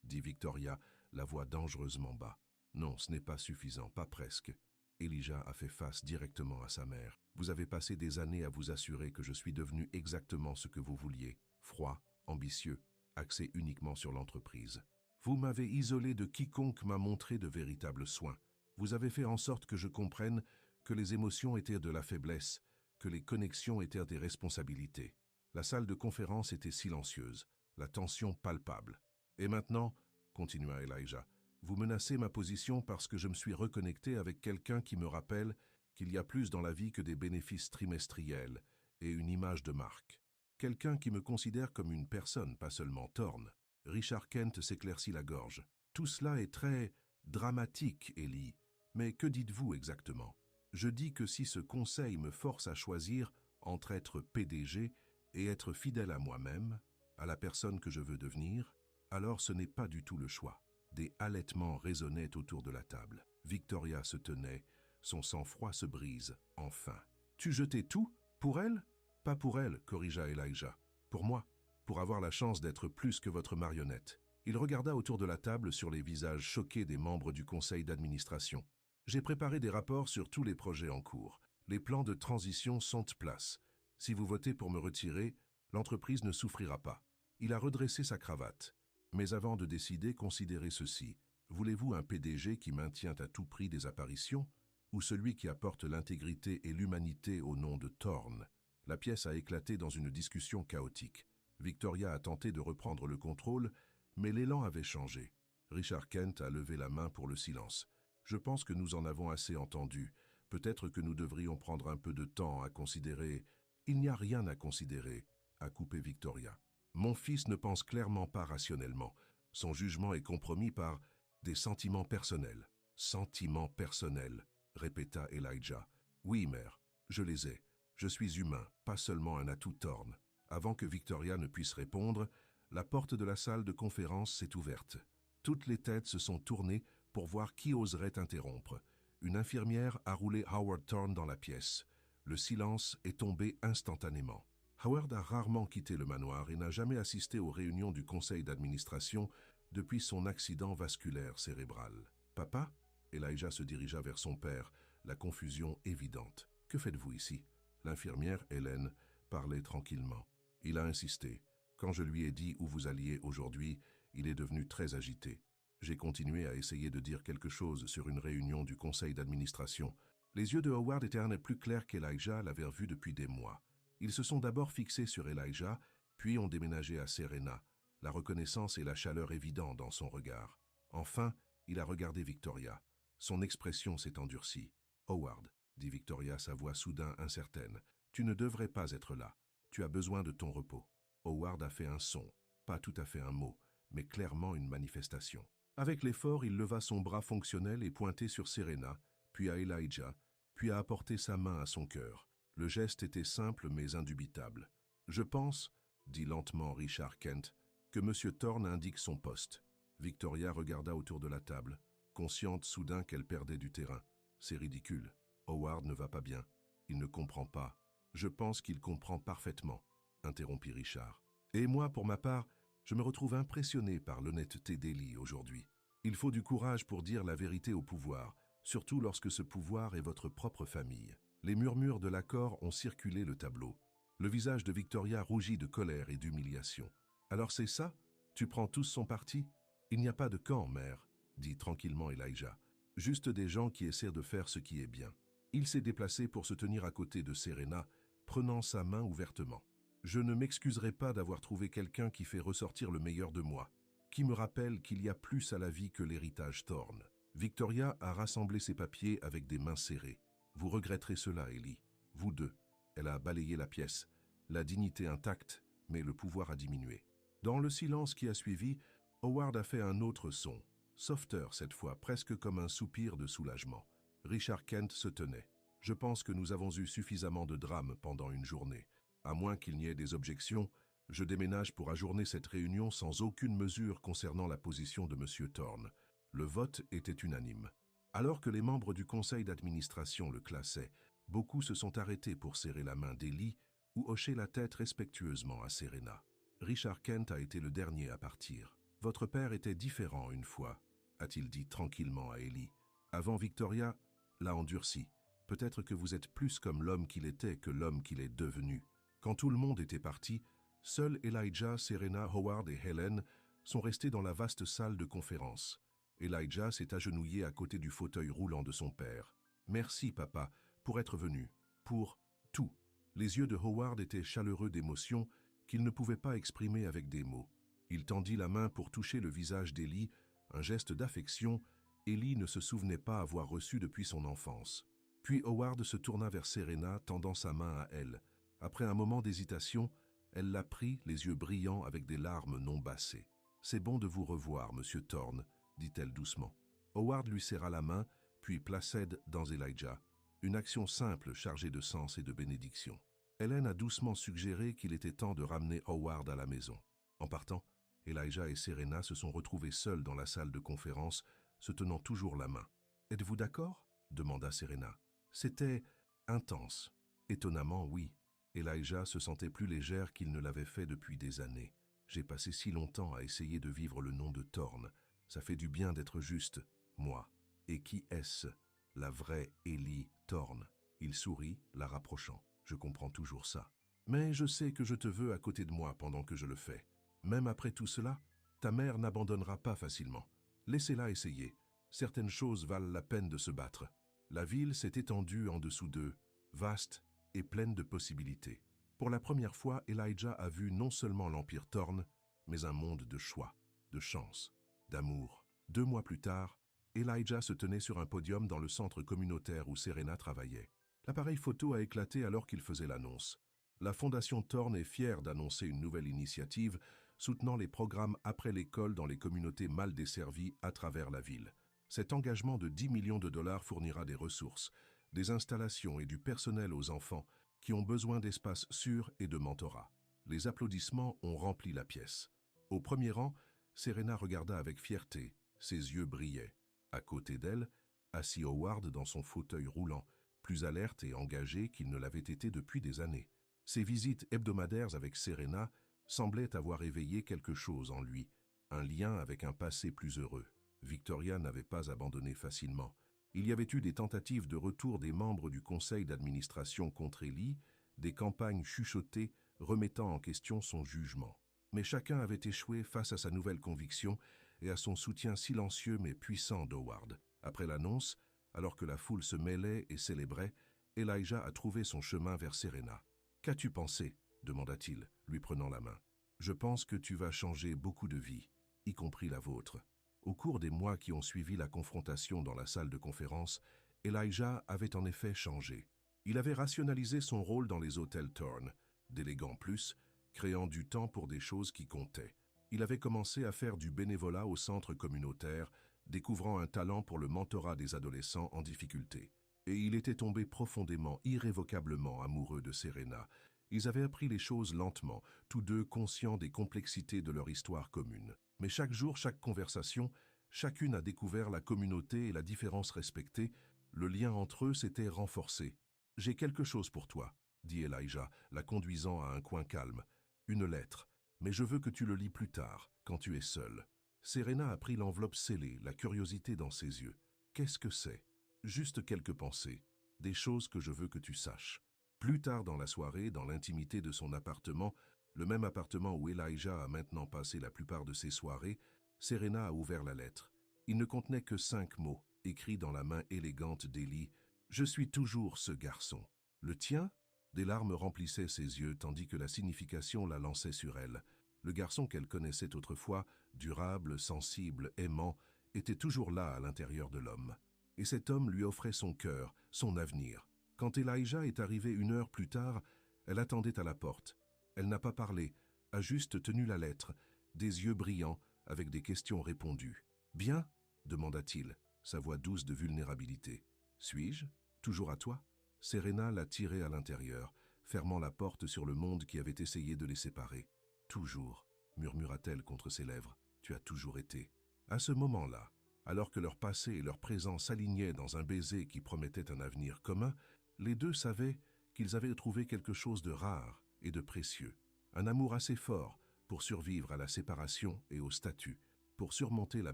dit Victoria, la voix dangereusement bas. Non, ce n'est pas suffisant, pas presque. Elijah a fait face directement à sa mère. Vous avez passé des années à vous assurer que je suis devenu exactement ce que vous vouliez, froid, ambitieux, axé uniquement sur l'entreprise. Vous m'avez isolé de quiconque m'a montré de véritables soins. Vous avez fait en sorte que je comprenne que les émotions étaient de la faiblesse, que les connexions étaient des responsabilités. La salle de conférence était silencieuse, la tension palpable. Et maintenant, continua Elijah, vous menacez ma position parce que je me suis reconnecté avec quelqu'un qui me rappelle qu'il y a plus dans la vie que des bénéfices trimestriels et une image de marque. Quelqu'un qui me considère comme une personne, pas seulement Thorne. Richard Kent s'éclaircit la gorge. Tout cela est très dramatique, Ellie. Mais que dites-vous exactement? Je dis que si ce conseil me force à choisir entre être PDG et être fidèle à moi-même, à la personne que je veux devenir, alors ce n'est pas du tout le choix. Des halètements résonnaient autour de la table. Victoria se tenait, son sang-froid se brise, enfin. Tu jetais tout? Pour elle? Pas pour elle, corrigea Elijah. Pour moi, pour avoir la chance d'être plus que votre marionnette. Il regarda autour de la table sur les visages choqués des membres du conseil d'administration. J'ai préparé des rapports sur tous les projets en cours. Les plans de transition sont de place. Si vous votez pour me retirer, l'entreprise ne souffrira pas. Il a redressé sa cravate. Mais avant de décider, considérez ceci. Voulez-vous un PDG qui maintient à tout prix des apparitions ou celui qui apporte l'intégrité et l'humanité au nom de Thorne? La pièce a éclaté dans une discussion chaotique. Victoria a tenté de reprendre le contrôle, mais l'élan avait changé. Richard Kent a levé la main pour le silence. Je pense que nous en avons assez entendu. Peut-être que nous devrions prendre un peu de temps à considérer. Il n'y a rien à considérer, a coupé Victoria. Mon fils ne pense clairement pas rationnellement. Son jugement est compromis par des sentiments personnels. Sentiments personnels, répéta Elijah. Oui, mère, je les ai. Je suis humain, pas seulement un atout Thorne. Avant que Victoria ne puisse répondre, la porte de la salle de conférence s'est ouverte. Toutes les têtes se sont tournées pour voir qui oserait interrompre. Une infirmière a roulé Howard Thorne dans la pièce. Le silence est tombé instantanément. Howard a rarement quitté le manoir et n'a jamais assisté aux réunions du conseil d'administration depuis son accident vasculaire cérébral. « Papa ?» Elijah se dirigea vers son père, la confusion évidente. « Que faites-vous ici ?» L'infirmière, Hélène, parlait tranquillement. Il a insisté. Quand je lui ai dit où vous alliez aujourd'hui, il est devenu très agité. J'ai continué à essayer de dire quelque chose sur une réunion du conseil d'administration. Les yeux de Howard étaient plus clairs qu'Elijah l'avait vu depuis des mois. Ils se sont d'abord fixés sur Elijah, puis ont déménagé à Serena, la reconnaissance et la chaleur évidents dans son regard. Enfin, il a regardé Victoria. Son expression s'est endurcie. « Howard, » dit Victoria, sa voix soudain incertaine, « tu ne devrais pas être là. Tu as besoin de ton repos. » Howard a fait un son, pas tout à fait un mot, mais clairement une manifestation. Avec l'effort, il leva son bras fonctionnel et pointé sur Serena, puis à Elijah, puis a apporté sa main à son cœur. Le geste était simple mais indubitable. « Je pense, » dit lentement Richard Kent, « que M. Thorne indique son poste. » Victoria regarda autour de la table, consciente soudain qu'elle perdait du terrain. « C'est ridicule. Howard ne va pas bien. Il ne comprend pas. »« Je pense qu'il comprend parfaitement, » interrompit Richard. « Et moi, pour ma part, je me retrouve impressionné par l'honnêteté d'Ellie aujourd'hui. Il faut du courage pour dire la vérité au pouvoir, surtout lorsque ce pouvoir est votre propre famille. » Les murmures de l'accord ont circulé le tableau. Le visage de Victoria rougit de colère et d'humiliation. « Alors c'est ça? Tu prends tous son parti? »« Il n'y a pas de camp, mère, » dit tranquillement Elijah. « Juste des gens qui essaient de faire ce qui est bien. » Il s'est déplacé pour se tenir à côté de Serena, prenant sa main ouvertement. « Je ne m'excuserai pas d'avoir trouvé quelqu'un qui fait ressortir le meilleur de moi, qui me rappelle qu'il y a plus à la vie que l'héritage Thorne. » Victoria a rassemblé ses papiers avec des mains serrées. « Vous regretterez cela, Ellie. Vous deux. » Elle a balayé la pièce. La dignité intacte, mais le pouvoir a diminué. Dans le silence qui a suivi, Howard a fait un autre son, softer cette fois, presque comme un soupir de soulagement. Richard Kent se tenait. « Je pense que nous avons eu suffisamment de drames pendant une journée. À moins qu'il n'y ait des objections, je déménage pour ajourner cette réunion sans aucune mesure concernant la position de M. Thorne. » Le vote était unanime. Alors que les membres du conseil d'administration le classaient, Beaucoup se sont arrêtés pour serrer la main d'Ellie ou hocher la tête respectueusement à Serena. Richard Kent a été le dernier à partir. « Votre père était différent une fois », a-t-il dit tranquillement à Ellie. « Avant Victoria l'a endurci. Peut-être que vous êtes plus comme l'homme qu'il était que l'homme qu'il est devenu. » Quand tout le monde était parti, seuls Elijah, Serena, Howard et Helen sont restés dans la vaste salle de conférence. Elijah s'est agenouillé à côté du fauteuil roulant de son père. « Merci, papa, pour être venu. Pour tout. » Les yeux de Howard étaient chaleureux d'émotion qu'il ne pouvait pas exprimer avec des mots. Il tendit la main pour toucher le visage d'Ellie, un geste d'affection, Ellie ne se souvenait pas avoir reçu depuis son enfance. Puis Howard se tourna vers Serena, tendant sa main à elle. Après un moment d'hésitation, elle l'a pris, les yeux brillants avec des larmes non bassées. « C'est bon de vous revoir, monsieur Thorne, » dit-elle doucement. Howard lui serra la main, puis Placed dans Elijah, une action simple chargée de sens et de bénédiction. Helen a doucement suggéré qu'il était temps de ramener Howard à la maison. En partant, Elijah et Serena se sont retrouvés seuls dans la salle de conférence, se tenant toujours la main. « Êtes-vous d'accord » demanda Serena. C'était intense. Étonnamment, oui. Elijah se sentait plus légère qu'il ne l'avait fait depuis des années. « J'ai passé si longtemps à essayer de vivre le nom de Thorne. Ça fait du bien d'être juste, moi. Et qui est-ce? La vraie Ellie Thorne. » Il sourit, la rapprochant. « Je comprends toujours ça. Mais je sais que je te veux à côté de moi pendant que je le fais. Même après tout cela, ta mère n'abandonnera pas facilement. Laissez-la essayer. Certaines choses valent la peine de se battre. » La ville s'est étendue en dessous d'eux, vaste et pleine de possibilités. Pour la première fois, Elijah a vu non seulement l'Empire Thorne, mais un monde de choix, de chance, d'amour. 2 mois plus tard, Elijah se tenait sur un podium dans le centre communautaire où Serena travaillait. L'appareil photo a éclaté alors qu'il faisait l'annonce. La Fondation Thorne est fière d'annoncer une nouvelle initiative soutenant les programmes après l'école dans les communautés mal desservies à travers la ville. Cet engagement de 10 millions de dollars fournira des ressources, des installations et du personnel aux enfants qui ont besoin d'espaces sûrs et de mentorat. Les applaudissements ont rempli la pièce. Au premier rang, Serena regarda avec fierté, ses yeux brillaient. À côté d'elle, assis Howard dans son fauteuil roulant, plus alerte et engagé qu'il ne l'avait été depuis des années. Ses visites hebdomadaires avec Serena semblaient avoir éveillé quelque chose en lui, un lien avec un passé plus heureux. Victoria n'avait pas abandonné facilement. Il y avait eu des tentatives de retour des membres du conseil d'administration contre Ellie, des campagnes chuchotées remettant en question son jugement. Mais chacun avait échoué face à sa nouvelle conviction et à son soutien silencieux mais puissant d'Howard. Après l'annonce, alors que la foule se mêlait et célébrait, Elijah a trouvé son chemin vers Serena. « Qu'as-tu pensé » demanda-t-il, lui prenant la main. « Je pense que tu vas changer beaucoup de vies, y compris la vôtre. » Au cours des mois qui ont suivi la confrontation dans la salle de conférence, Elijah avait en effet changé. Il avait rationalisé son rôle dans les hôtels Thorne, déléguant plus, créant du temps pour des choses qui comptaient. Il avait commencé à faire du bénévolat au centre communautaire, découvrant un talent pour le mentorat des adolescents en difficulté. Et il était tombé profondément, irrévocablement amoureux de Serena. Ils avaient appris les choses lentement, tous deux conscients des complexités de leur histoire commune. Mais chaque jour, chaque conversation, chacune a découvert la communauté et la différence respectée. Le lien entre eux s'était renforcé. « J'ai quelque chose pour toi », dit Elijah, la conduisant à un coin calme. « Une lettre, mais je veux que tu le lis plus tard, quand tu es seule. » Serena a pris l'enveloppe scellée, la curiosité dans ses yeux. « Qu'est-ce que c'est ?»« Juste quelques pensées, des choses que je veux que tu saches. » Plus tard dans la soirée, dans l'intimité de son appartement, le même appartement où Elijah a maintenant passé la plupart de ses soirées, Serena a ouvert la lettre. Il ne contenait que 5 mots, écrits dans la main élégante d'Ellie. « Je suis toujours ce garçon. » « Le tien ?» Des larmes remplissaient ses yeux, tandis que la signification la lançait sur elle. Le garçon qu'elle connaissait autrefois, durable, sensible, aimant, était toujours là à l'intérieur de l'homme. Et cet homme lui offrait son cœur, son avenir. Quand Elijah est arrivé 1 heure plus tard, elle attendait à la porte. Elle n'a pas parlé, a juste tenu la lettre, des yeux brillants, avec des questions répondues. « Bien ?» demanda-t-il, sa voix douce de vulnérabilité. « Suis-je toujours à toi ?» Serena l'a tiré à l'intérieur, fermant la porte sur le monde qui avait essayé de les séparer. « Toujours » murmura-t-elle contre ses lèvres. « Tu as toujours été. » À ce moment-là, alors que leur passé et leur présent s'alignaient dans un baiser qui promettait un avenir commun, Les deux savaient qu'ils avaient trouvé quelque chose de rare et de précieux, un amour assez fort pour survivre à la séparation et au statut, pour surmonter la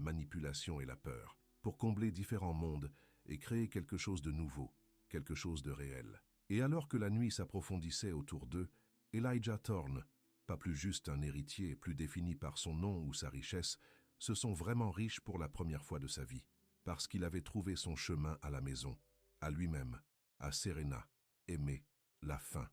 manipulation et la peur, pour combler différents mondes et créer quelque chose de nouveau, quelque chose de réel. Et alors que la nuit s'approfondissait autour d'eux, Elijah Thorne, pas plus juste un héritier, plus défini par son nom ou sa richesse, se sent vraiment riche pour la première fois de sa vie, parce qu'il avait trouvé son chemin à la maison, à lui-même, à Serena, aimé, la fin.